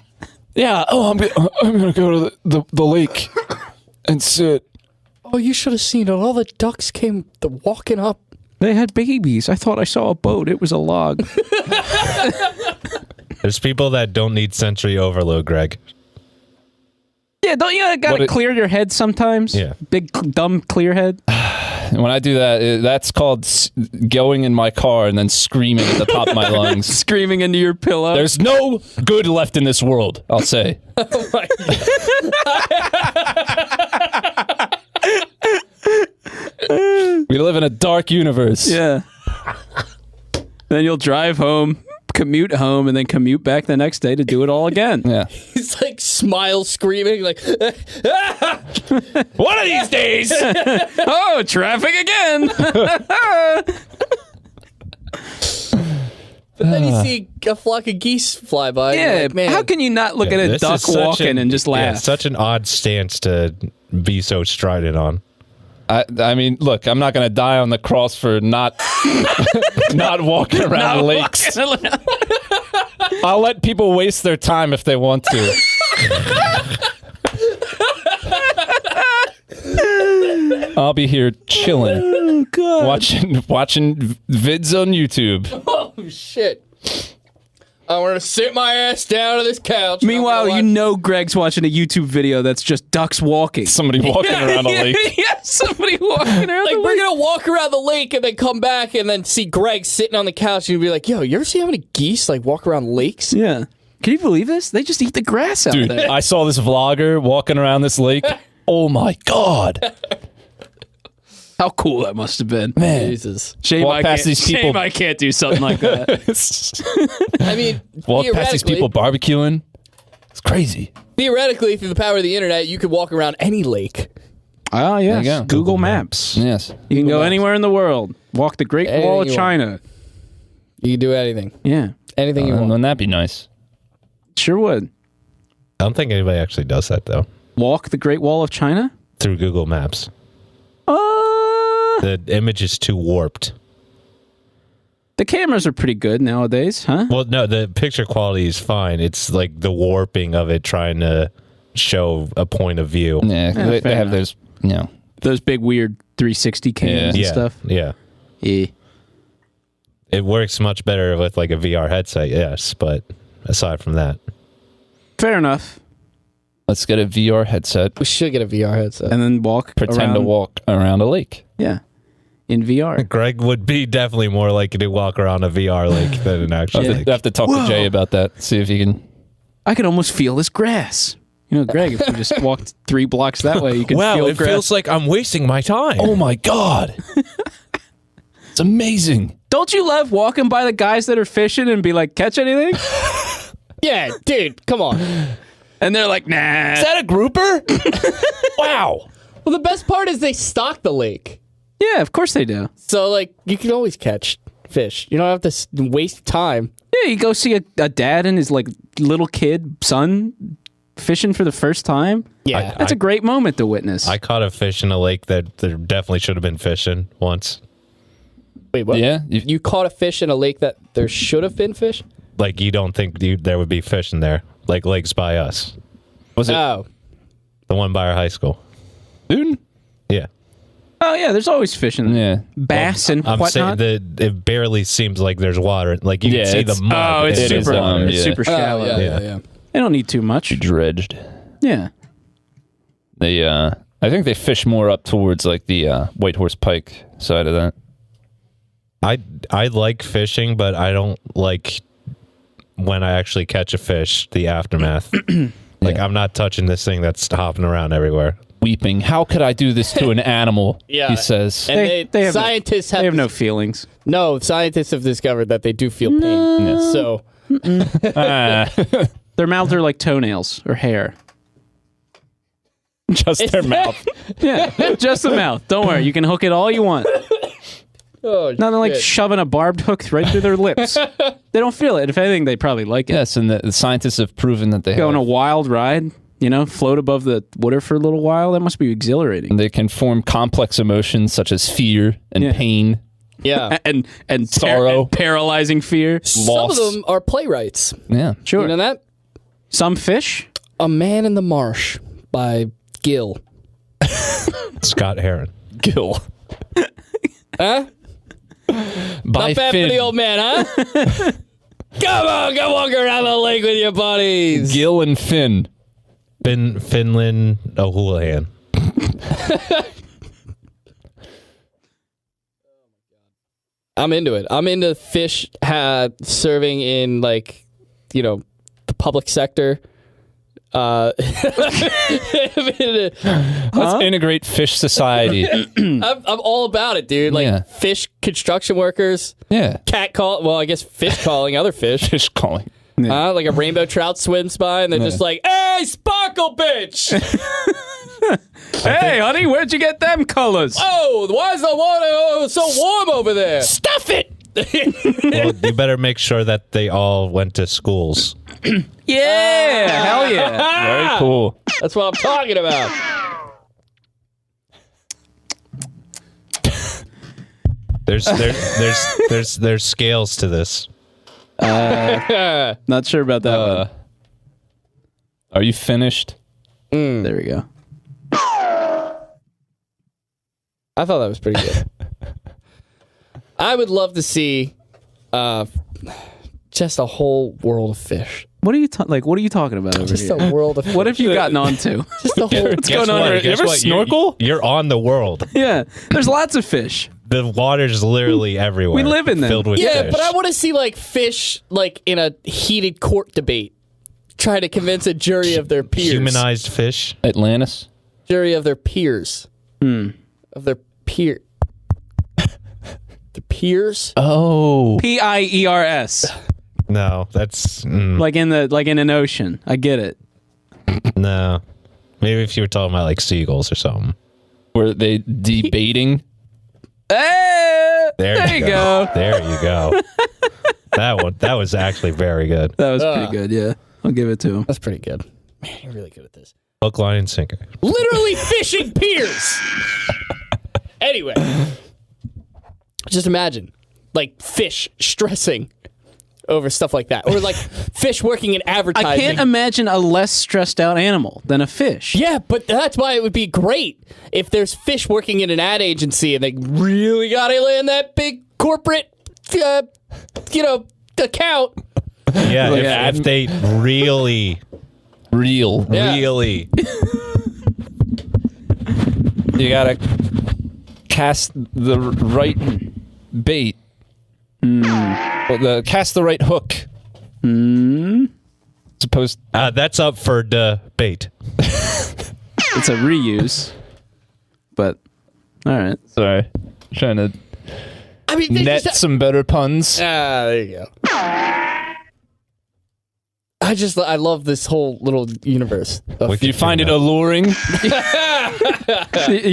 Yeah. Oh, I'm gonna go to the lake and sit. Oh, you should have seen it. All the ducks came walking up. They had babies. I thought I saw a boat. It was a log. There's people that don't need sensory overload, Greg. Yeah, don't you gotta What it- clear your head sometimes? Yeah. Big, dumb, clear head. When I do that, that's called going in my car and then screaming at the top of my lungs. Screaming into your pillow. There's no good left in this world, I'll say. We live in a dark universe. Yeah. Then you'll drive home, commute home, and then commute back the next day to do it all again. Yeah. He's like smile screaming like One of these days. Oh, traffic again. But then you see a flock of geese fly by. and you're Yeah, like, man. how can you not look at a This is duck such walking an- and just yeah, laugh? such an odd stance to be so strident on. I mean, look, I'm not going to die on the cross for not not walking around lakes. I'll let people waste their time if they want to. I'll be here chilling, watching vids on YouTube. Oh shit! I want to sit my ass down on this couch. Meanwhile, Greg's watching a YouTube video that's just ducks walking. Somebody walking around a lake. Yeah, somebody walking around like the we're lake. gonna walk around the lake and then come back and then see Greg sitting on the couch and be like, "Yo, you ever see how many geese like walk around lakes?" Yeah. Can you believe this? They just eat the grass out Dude, there. I saw this vlogger walking around this lake. Oh my God. How cool that must have been. Man. Jesus. Shame Walk past these people. Shame I can't do something like that. I mean, Walk past these people barbecuing. It's crazy. Theoretically, through the power of the internet, you could walk around any lake. Oh, yes. There you go. Google Maps. Yes. You can go Maps. anywhere in the world. Walk the Great Anything Wall of you want. China. You can do anything. Yeah. Anything you want. Wouldn't that be nice? Sure would. I don't think anybody actually does that though. Walk the Great Wall of China? Through Google Maps. The image is too warped. The cameras are pretty good nowadays, huh? Well, no, the picture quality is fine. It's like the warping of it trying to show a point of view. Yeah, they fair have enough. those, you know. Those big weird 360 cams and Yeah. stuff. Yeah. Yeah. It works much better with like a VR headset, yes, but aside from that. Fair enough. Let's get a VR headset. We should get a VR headset. And then walk Pretend to around- walk around a lake. Yeah. In VR. Greg would be definitely more likely to walk around a VR lake than an actual lake. I have to talk to Jay about that. See if he can. I could almost feel this grass. You know, Greg, if you just walked 3 blocks that way, you could Wow, feel it grass. feels like I'm wasting my time. Oh my God. It's amazing. Don't you love walking by the guys that are fishing and be like, catch anything? Yeah, dude, come on. And they're like, nah. Is that a grouper? Wow. Well, the best part is they stock the lake. Yeah, of course they do. So, like, you can always catch fish. You don't have to waste time. Yeah, you go see a dad and his like little kid son fishing for the first time. Yeah. That's a great moment to witness. I caught a fish in a lake that there definitely should have been fish in once. Wait, what? Yeah. You caught a fish in a lake that there should have been fish? Like, you don't think there would be fish in there. Like lakes by us. Was it Oh. The one by our high school. Newton? Yeah. oh yeah, there's always fish in there. Yeah. Bass and I'm saying whatnot. that it barely seems like there's water. Like, you Yeah, can see the it's- mud. Oh, it's It is, super, yeah. super shallow. Oh, Yeah. yeah. They don't need too much. Dredged. Yeah. They, I think they fish more up towards like the White Horse Pike side of that. I like fishing, but I don't like when I actually catch a fish, the aftermath. Like, Yeah. I'm not touching this thing that's hopping around everywhere. Weeping. How could I do this to an animal? Yeah. He says. And They have scientists They have no dis- feelings. no scientists have discovered that they do feel pain. Yeah. So Their mouths are like toenails or hair. Just their mouth. Yeah, just the mouth. Don't worry, you can hook it all you want. oh, Nothing like shit. shoving a barbed hook right through their lips. They don't feel it. If anything, they probably like it. Yes, and the scientists have proven that they Go on a have. wild ride, you know, float above the water for a little while. That must be exhilarating. They can form complex emotions such as fear and Yeah. pain. Yeah. And Sorrow. and paralyzing fear. Some of them are playwrights. Yeah. Sure. You know that? Some fish. A Man in the Marsh by Gill. Scott Heron. Gil. Huh? By Not bad Finn. for the old man, huh? Come on, go walk around the lake with your buddies. Gil and Finn. Finland O'Houlihan. I'm into it. I'm into fish serving in, like, you know, the public sector. I'm into- Let's integrate fish society. I'm all about it, dude. Like, Yeah. fish construction workers, Yeah. cat call. Well, I guess fish calling other fish. Fish calling. Like a rainbow trout swims by, and they're just like, "Hey, sparkle, bitch! Hey, honey, where'd you get them colors? Oh, why is the water so warm over there?" Stuff it! Well, you better make sure that they all went to schools. Yeah, hell yeah. Very cool. That's what I'm talking about. There's scales to this. Not sure about that one. Are you finished? There we go. I thought that was pretty good. I would love to see just a whole world of fish. What are you What are you talking about over Just here? a world of fish. What have you gotten onto? Just a whole. What's going on? Guess You ever what? snorkel? You're on the world. Yeah, there's lots of fish. The water's literally everywhere. We live in them. Filled with Yeah, fish. but I want to see like fish like in a heated court debate, try to convince a jury of their peers. Humanized fish. Atlantis. Jury of their peers. Of their peer. The peers. Oh. Piers, No, that's like in an ocean. I get it. no. Maybe if you were talking about like seagulls or something. Were they debating? Hey, There you go. There you go. That was actually very good. That was pretty good. Yeah, I'll give it to him. That's pretty good. Man, you're really good at this. Hook, line, and sinker. Literally fishing piers. Anyway, just imagine like fish stressing over stuff like that, or like fish working in advertising. I can't imagine a less stressed out animal than a fish. Yeah, but that's why it would be great if there's fish working in an ad agency and they really got to land that big corporate, account. Yeah, if they really, Yeah. really. You gotta cast the right bait. Cast the right hook. Supposed. That's up for debate. It's a reuse. But all right. Sorry, trying to I mean, net some better puns. there you go. I love this whole little universe. Do you find it alluring?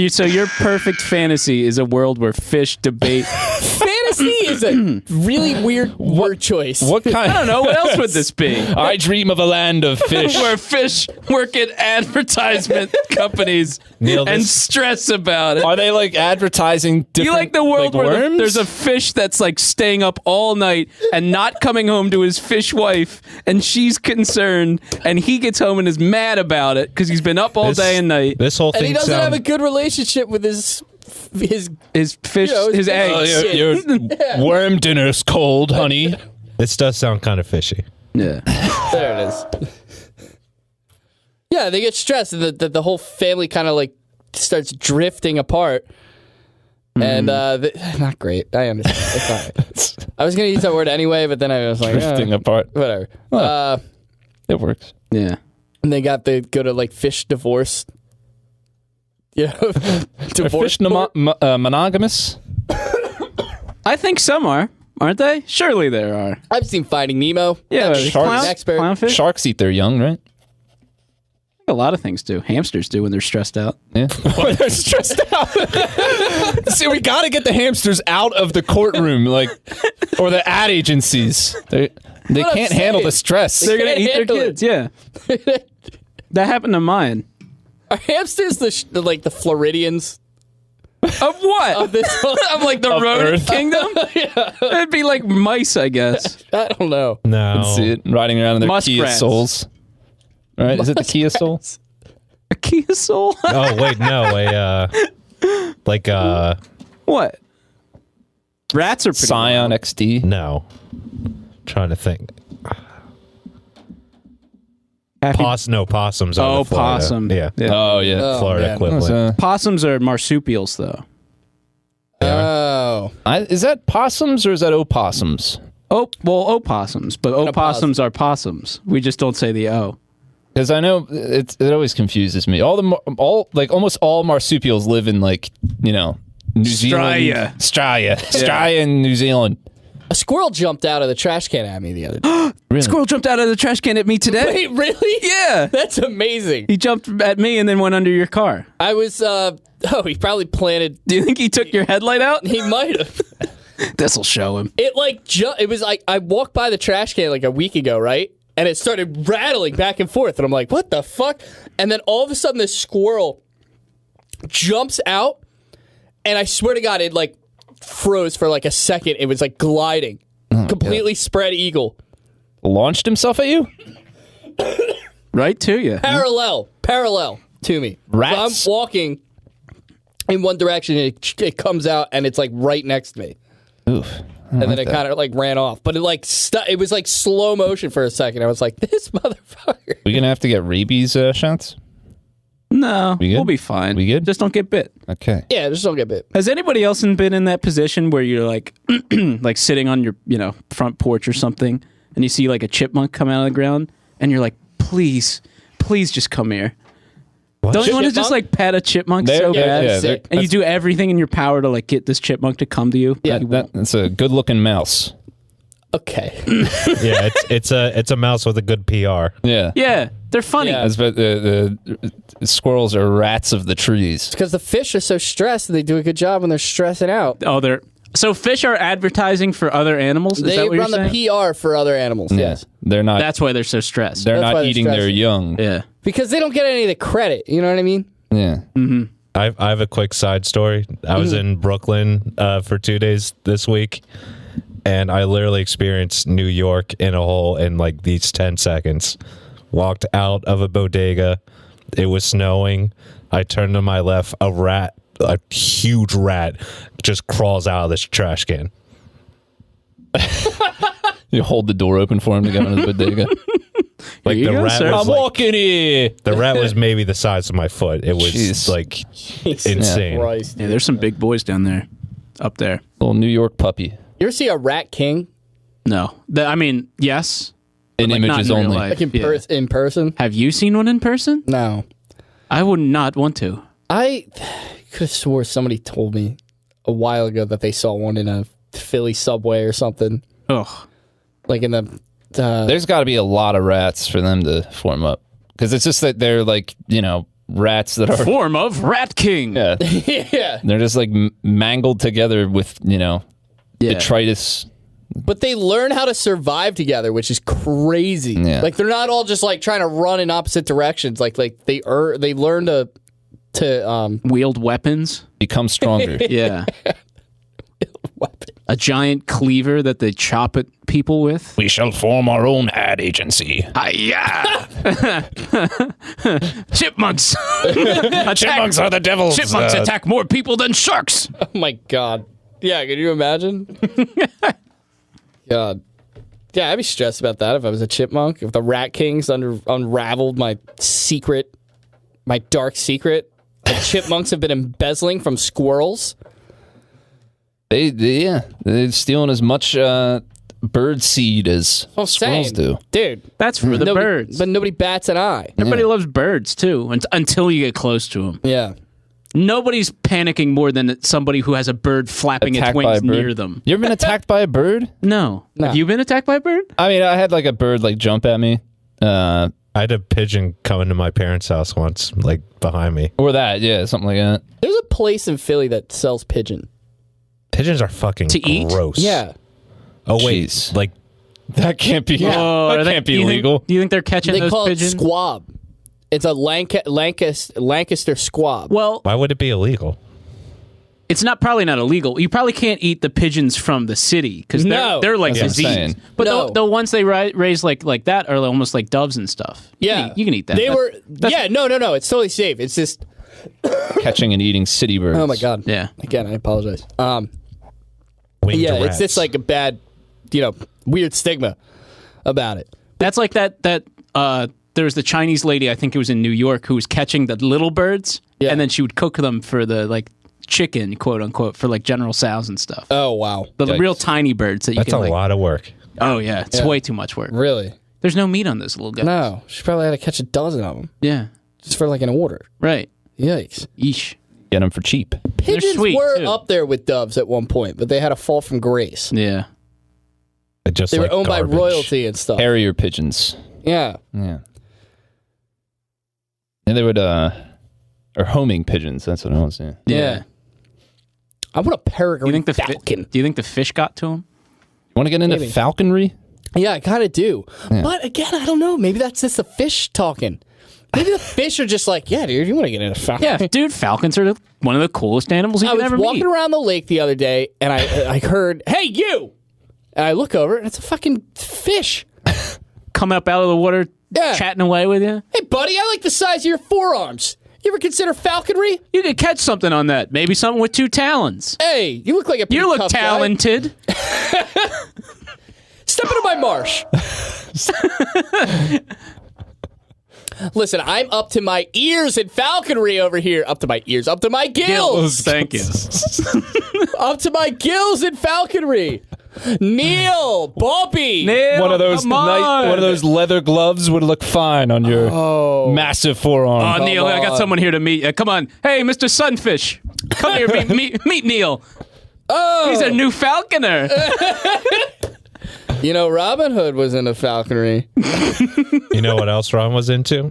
So your perfect fantasy is a world where fish debate. Fantasy is a really weird word choice. What kind? I don't know. What else would this be? I dream of a land of fish. Where fish work at advertisement companies Neil, and this- stress about it. Are they like advertising different? You like the world like where worms? there's a fish that's like staying up all night and not coming home to his fish wife, and she's concerned, and he gets home and is mad about it because he's been up all day and night. This whole And thing he doesn't have a sounds. good relationship with his His fish, You know, his it's- eggs. your worm dinner's cold, honey. This does sound kind of fishy. Yeah. There it is. Yeah, they get stressed, and the whole family kind of like starts drifting apart. And not great. I understand. It's all right. I was gonna use that word anyway, but then I was like, Drifting apart. whatever. It works. Yeah. And they go to like fish divorce. Yeah, divorce. Fish monogamous. I think some aren't they? Surely there are. I've seen Finding Nemo. Yeah, Sharks. Expert. Clownfish. Sharks eat their young, right? A lot of things do. Hamsters do when they're stressed out. Yeah. They're stressed out. See, we got to get the hamsters out of the courtroom, or the ad agencies. They what can't I'm handle saying. the stress. They're gonna can't eat their handle kids. Yeah. That happened to mine. Are hamsters the Floridians Of what? of this? Of like the Of rodent Earth. kingdom? It'd be like mice, I guess. I don't know. No. See it riding around in their Kia Muskrats. Souls. Right? Is it the Kia Soul? A Kia Soul? Oh wait, no. What? Rats are pretty Scion wild. XD. No. Trying to think. Happy- Possums. Are Oh, the Florida. possum. Yeah. Oh, yeah. Florida man. equivalent. Possums are marsupials, though. Oh, Is that possums or is that opossums? Oh, well, opossums, but opossums are possums. We just don't say the O. Because I know it always confuses me. Almost all marsupials live in New Zealand. Australia and New Zealand. a squirrel jumped out of the trash can at me the other day. Really? Squirrel jumped out of the trash can at me today. Wait, really? Yeah. That's amazing. He jumped at me and then went under your car. I was. He probably planted. Do you think he took your headlight out? He might have. This'll show him. It it was like I walked by the trash can like a week ago, right? And it started rattling back and forth, and I'm like, "What the fuck?" And then all of a sudden, this squirrel jumps out, and I swear to God, it froze for like a second. It was like gliding, completely spread eagle, Launched himself at you? Right to you. parallel to me. Rats? So I'm walking in one direction, and it comes out, and it's like right next to me. Oof. And then it kind of like ran off, but it like it was like slow motion for a second. I was like, "This motherfucker." We gonna have to get rabies shots? No, We good? we'll be fine. We good? Just don't get bit. Okay. Yeah, just don't get bit. Has anybody else been in that position where you're like, like sitting on your, front porch or something, and you see like a chipmunk come out of the ground, and you're like, please just come here. What? Don't you want to just like pet a chipmunk so bad? they're- And you do everything in your power to like get this chipmunk to come to you? Yeah, That's a good-looking mouse. Okay. Yeah, it's a mouse with a good PR. Yeah. Yeah, they're funny. Yeah. But the squirrels are rats of the trees. Because the fish are so stressed, and they do a good job when they're stressing out. Oh, so fish are advertising for other animals? Is They that what you're run the saying? PR for other animals. Yes, They're not. That's why they're so stressed. they're that's why not they're eating their stressing. young. Yeah. because they don't get any of the credit. You know what I mean? Yeah. I have a quick side story. I was in Brooklyn for 2 days this week, and I literally experienced New York in a hole in like these 10 seconds. Walked out of a bodega. It was snowing. I turned to my left. A huge rat, just crawls out of this trash can. You hold the door open for him to go into the bodega. Like you the go, rat sir. was I'm like, walking here. the rat was maybe the size of my foot. It was Jeez. like insane. Christ. Yeah, there's some big boys down there, up there. Little New York puppy. You ever see a rat king? No. Yes. In Like, not images in real only. life. Like Yeah. in person? Have you seen one in person? No. I would not want to. I could have swore somebody told me a while ago that they saw one in a Philly subway or something. Ugh. Like in the... There's got to be a lot of rats for them to form up. Because it's just that they're like, rats that are. Form of Rat King. Yeah. yeah. They're just like mangled together with, detritus. But they learn how to survive together, which is crazy. Yeah. Like they're not all just like trying to run in opposite directions. Like they learn to Wield weapons. Become stronger. Yeah. weapon. A giant cleaver that they chop at people with. We shall form our own ad agency. Yeah. Chipmunks. Chipmunks are the devils. Chipmunks attack more people than sharks. Oh my god. Yeah, can you imagine? God. Yeah, I'd be stressed about that if I was a chipmunk. If the Rat Kings unraveled my dark secret. The chipmunks have been embezzling from squirrels. They're stealing as much bird seed as I'm squirrels saying, do. dude. That's for the nobody- birds. But nobody bats an eye. Everybody loves birds, too, until you get close to them. Yeah. Nobody's panicking more than somebody who has a bird flapping its Attacked by a wings bird. near them. You ever been attacked by a bird? No. Have you been attacked by a bird? I mean, I had like a bird like jump at me. I had a pigeon come into my parents' house once, like behind me. Or that, yeah, something like that. There's a place in Philly that sells pigeon. Pigeons are fucking To eat? gross. Yeah. Oh wait, Jeez. like That can't be. Oh, that can't be do you legal. Do you think they're catching They those call pigeons? it squab. It's a Lancaster squab. Well, why would it be illegal? it's probably not illegal. You probably can't eat the pigeons from the city because No. they're like That's what I'm diseased. saying. But No. the ones they raise like that are almost like doves and stuff. Yeah. You can eat that. They were. Yeah, no. It's totally safe. It's just. Catching and eating city birds. Oh my god. Yeah. Again, I apologize. Winged Yeah, rats. it's just like a bad, weird stigma about it. That's like that there was the Chinese lady, I think it was in New York, who was catching the little birds, Yeah. and then she would cook them for the like chicken, quote unquote, for like General Tso's and stuff. Oh wow. The Yikes. real tiny birds that you That's can a like. lot of work. Oh yeah, it's way too much work. Really? There's no meat on those little guys. No. She probably had to catch a dozen of them Yeah. just for like an order. Right. Yikes. Yeesh. Get them for cheap. Pigeons sweet, were too. up there with doves at one point, but they had a fall from grace. Yeah. It just They like were owned garbage. by royalty and stuff. Harrier pigeons. Yeah. Yeah. And they would, or homing pigeons. That's what I was saying. Yeah. I want a Do you peregrine think the falcon. do you think the fish got to him? You want to get into Maybe. falconry? Yeah, I kind of do. But again, I don't know. Maybe that's just the fish talking. Maybe the fish are just like, yeah, dude, you want to get in a falcon? Yeah, dude, falcons are one of the coolest animals you I can was ever walking meet. around the lake the other day, and I heard, "Hey, you!" And I look over, and it's a fucking fish. Come up out of the water, Yeah. chatting away with you. Hey, buddy, I like the size of your forearms. You ever consider falconry? You could catch something on that. Maybe something with 2 talons. Hey, you look like a pretty You look tough guy. talented. Step into my marsh. Listen, I'm up to my ears in falconry over here. Up to my ears. Up to my gills. Thank you. Up to my gills in falconry. Neil, Bobby. Neil, One of those come on. one of those leather gloves would look fine on your massive forearm. Oh, Neil, I got on. someone here to meet. Come on. Hey, Mr. Sunfish. Come here, meet Neil. Oh. He's a new falconer. You know, Robin Hood was into falconry. You know what else Ron was into?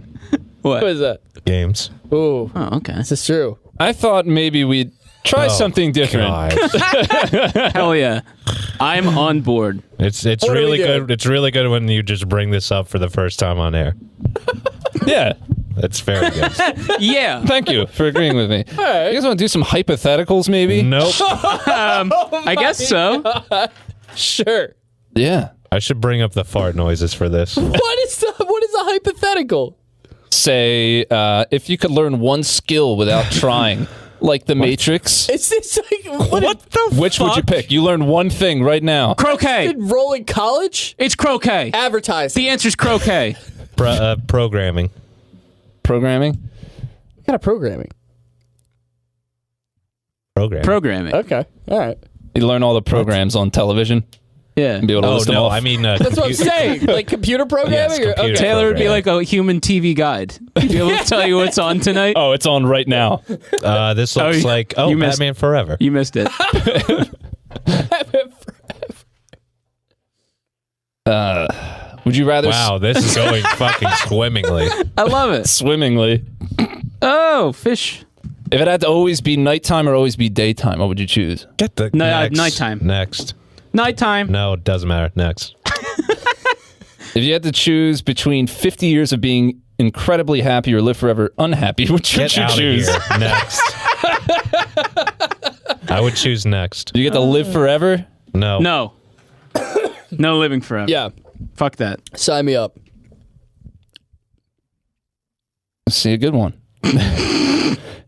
What What? is that? Games. Ooh, Oh, okay. this is true. I thought maybe we'd try Oh, something different. God. Hell yeah. I'm on board. It's What are we really doing? good. It's really good when you just bring this up for the first time on air. Yeah. That's very good. Yeah. Thank you for agreeing with me. right. You guys want to do some hypotheticals, maybe? Nope. I guess so. Sure. Yeah. I should bring up the fart noises for this. What is a hypothetical? Say, if you could learn one skill without trying, like the Matrix, It's like what the which would you pick? You learn one thing right now. Croquet. enroll in college? It's croquet. Advertising. The answer's croquet. Programming. Programming? What kind of programming? Programming. Okay. All right. You learn all the programs on television Yeah. and be able to Oh list them no, off. I mean That's what I'm saying. Like computer programming? Yes, computer. Taylor would be Programming. like a human TV guide. He'd be able to tell you what's on tonight. Oh, it's on right now. This looks like you missed- Batman Forever. You missed it. Would you rather Wow, this is going fucking swimmingly. I love it. swimmingly? Oh, fish. If it had to always be nighttime or always be daytime, what would you choose? Get the No, next. nighttime. Next. Nighttime. No, it doesn't matter. Next. If you had to choose between 50 years of being incredibly happy or live forever unhappy, which would Get you out choose? of here. Next. I would choose next. Do you get to live forever? No. No. No living forever. Yeah. Fuck that. Sign me up. See, a good one.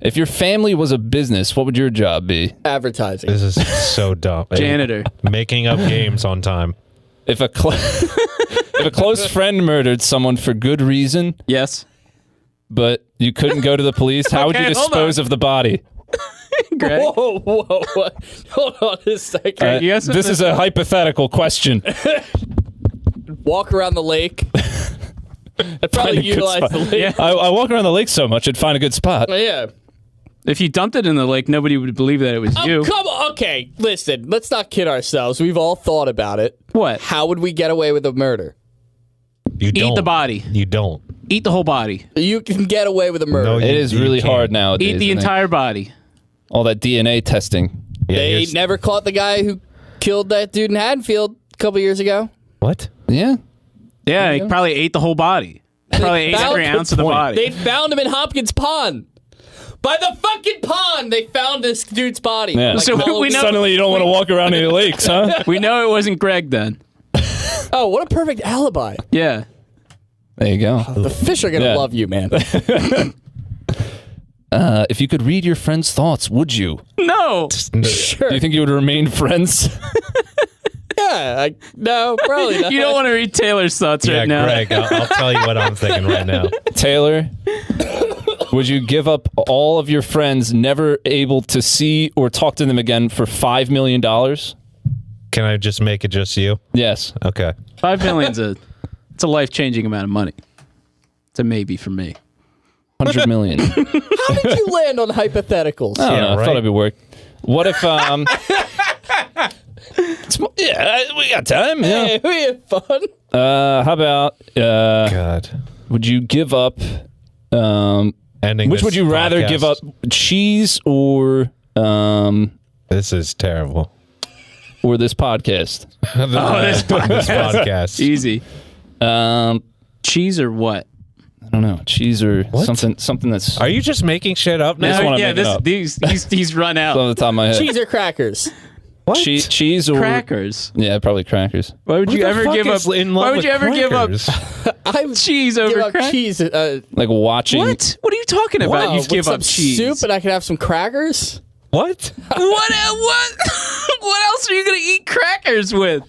If your family was a business, what would your job be? Advertising. This is so dumb. Janitor. Making up games on time. If a if a close friend murdered someone for good reason, Yes. but you couldn't go to the police, how would you Okay, hold dispose on. of the body? Greg. Whoa, what? Hold on a second. Yes, This is a hypothetical question. Walk around the lake. I'd probably Find a good utilize spot. the lake. I walk around the lake so much, I'd find a good spot. Yeah. If you dumped it in the lake, nobody would believe that it was Oh, you. come on. Okay, listen. Let's not kid ourselves. We've all thought about it. What? How would we get away with a murder? You don't. Eat the body. You don't. Eat the whole body. You can get away with a murder. No, It is You really can't. hard nowadays. Eat the isn't it? entire body. All that DNA testing. Yeah, They here's- never caught the guy who killed that dude in Haddonfield a couple years ago. What? Yeah. Yeah, he probably ate the whole body. Probably ate found- every ounce of the body. They found him in Hopkins Pond. By the fucking pond, they found this dude's body. Yeah. So we Halloween. know- Suddenly you don't want to walk around any lakes, huh? We know it wasn't Greg then. Oh, what a perfect alibi. Yeah. There you go. The fish are going to Yeah. love you, man. If you could read your friends' thoughts, would you? No. Sure. Do you think you would remain friends? Yeah. No, probably not. You don't want to read Taylor's thoughts Yeah, right now. Greg, I'll tell you what I'm thinking right now. Taylor, would you give up all of your friends, never able to see or talk to them again for $5 million? Can I just make it just you? Yes. Okay. $5 million's it's a life-changing amount of money. It's a maybe for me. 100 million. I don't How did you land on hypotheticals? know. I right. thought it'd be work. What if, we got time. Yeah. Hey, we had fun. How about, God. would you give up, Ending. which this would you rather podcast. give up, cheese or This is terrible. this podcast? This podcast. Easy. Um, Cheese or what? don't know, cheese or something that's. Are you just making shit up now? This one I'm yeah, making up. these run out. Off the top of my head. Cheese or crackers? What? Cheese or Crackers. Yeah, probably crackers. Why would Who you the ever fuck give up? is in love Why would with you ever give up crackers? I would cheese give over up crackers? cheese. Like watching. What? What are you talking about? Wow, You give with up some cheese. soup and I could have some crackers? What? What? What else are you gonna eat crackers with?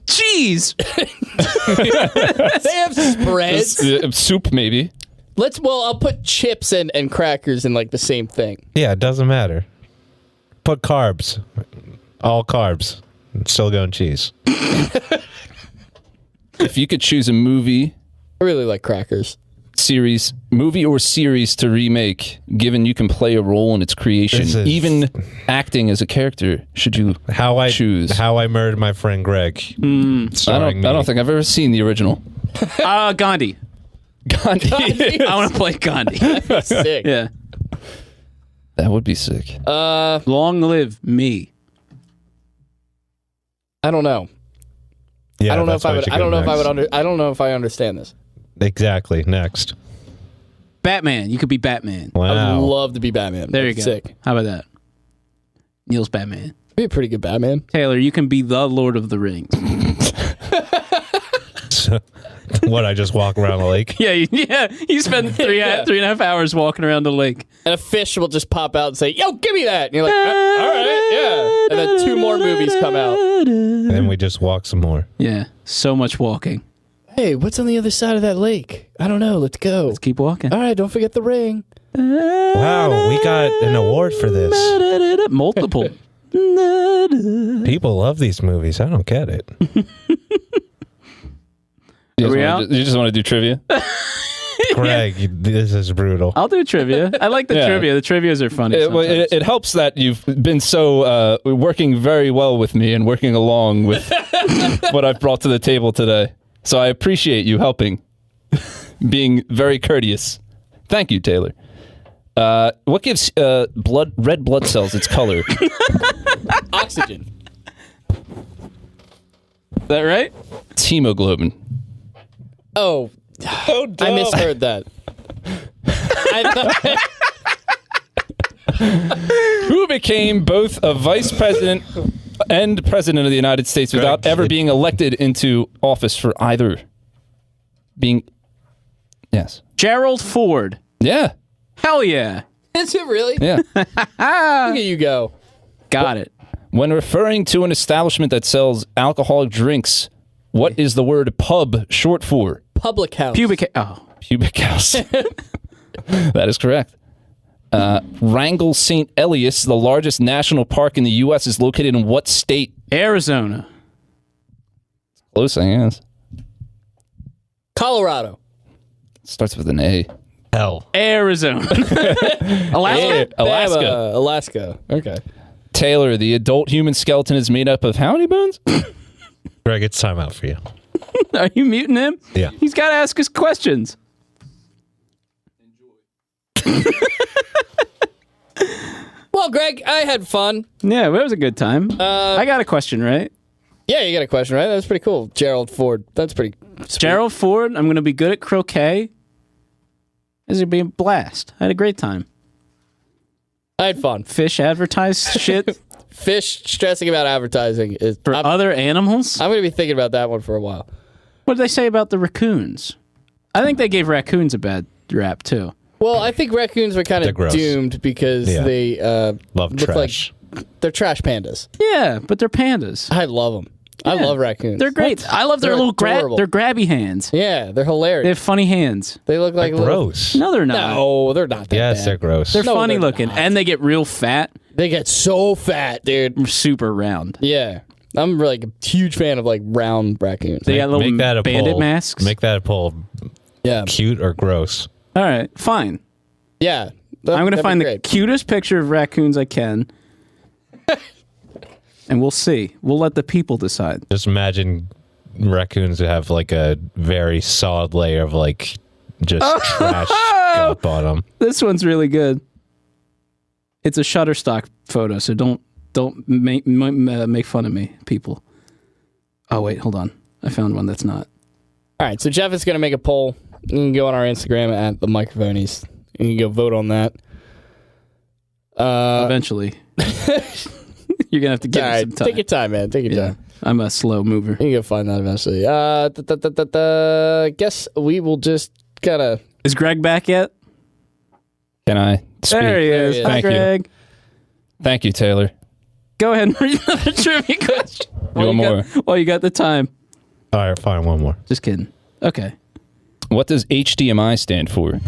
Cheese. They have spreads. Soup maybe. I'll put chips and crackers in like the same thing. Yeah, it doesn't matter. Put carbs. All carbs. Still going cheese. If you could choose a movie, I really like crackers. movie or series to remake, given you can play a role in its creation, even acting as a character, should you choose? How I Murdered My Friend Greg. I don't think I've ever seen the original. Gandhi. Gandhi. I want to play Gandhi. Sick. Yeah. That would be sick. Long live me. I don't know. Yeah, I don't know that's if I why would. should I go don't know if I next. would. I don't know if I understand this. Exactly. Next. Batman. You could be Batman. I would Wow. love to be Batman. There you That'd go. be Sick. How about that? Neil's Batman. Be a pretty good Batman. Taylor, you can be the Lord of the Rings. What, I just walk around the lake? Yeah. You spend three and a half hours walking around the lake. And a fish will just pop out and say, "Yo, give me that." And you're like, "All right, yeah." And then 2 more movies come out. And then we just walk some more. Yeah. So much walking. Hey, what's on the other side of that lake? I don't know. Let's go. Let's keep walking. All right, don't forget the ring. Wow, we got an award for this. Multiple. People love these movies. I don't get it. You Are we just want to do trivia? Greg, this is brutal. I'll do trivia. I like the Yeah. trivia. The trivias are funny. It helps that you've been so working very well with me and working along with what I've brought to the table today. So I appreciate you helping, being very courteous. Thank you, Taylor. What gives red blood cells its color? Oxygen. Is that right? It's hemoglobin. Oh, I misheard that. Who became both a vice president and president of the United States without Greg, ever being elected into office for either? Yes. Gerald Ford. Yeah. Hell yeah. Is it really? Yeah. Look at you go. Got it. When referring to an establishment that sells alcoholic drinks, what is the word pub short for? Public house. Pubic. Oh. Pubic house. That is correct. Wrangell St. Elias, the largest national park in the U.S., is located in what state? Arizona. Close, I guess. Colorado. Starts with an A. Hell. Arizona. Alaska. Alaska. Alaska. Okay. Taylor, the adult human skeleton is made up of how many bones? Greg, it's time out for you. Are you muting him? Yeah. He's got to ask us questions. Well, Greg, I had fun. Yeah, that was a good time. I got a question, right? Yeah, you got a question, right? That's pretty cool. Gerald Ford. That's pretty sweet. Gerald Ford, I'm going to be good at croquet. This is going to be a blast. I had a great time. I had fun. Fish advertised shit Fish stressing about advertising is. for I'm other animals. going to be thinking about that one for a while. What did they say about the raccoons? I think they gave raccoons a bad rap, too. Well, I think raccoons were kind They're of gross. doomed because Yeah. they Love look trash. like they're trash pandas. Yeah, but they're pandas. I love them. I Yeah. love raccoons. They're great. I love their They're little adorable. their grabby hands. Yeah, they're They hilarious. have funny hands. They look like little. Gross. No, they're not. No, they're not that Yes, bad. they're gross. They're No, funny they're looking, not. and they get real fat, They get so fat, dude. super round. Yeah, I'm like a huge fan of like round raccoons. They got little Make that a bandit poll. masks. Make that a poll. Yeah, Cute or gross? All right, fine. yeah. I'm going to find the great. cutest picture of raccoons I can, and we'll see. We'll let the people decide. Just imagine raccoons that have like a very solid layer of like just trash up on them. This one's really good. It's a Shutterstock photo, so don't make fun of me, people. Oh wait, hold on. I found one that's not. All right, so Jeff is going to make a poll. You can go on our Instagram at the Microphonies. You can go vote on that. Eventually. You're going to have to give me some time. Take your time, man. Take your time. I'm a slow mover. You can go find that eventually. Guess we will just gotta. Is Greg back yet? Can I speak? There he is. Hi, Thank you. Greg. Thank you, Taylor. Go ahead and read another trivia question. One more. While you got the time. All right, fine. One more. Just kidding. Okay. What does HDMI stand for?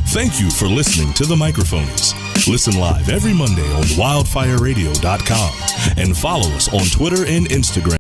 Thank you for listening to The Microphonies. Listen live every Monday on wildfireradio.com and follow us on Twitter and Instagram.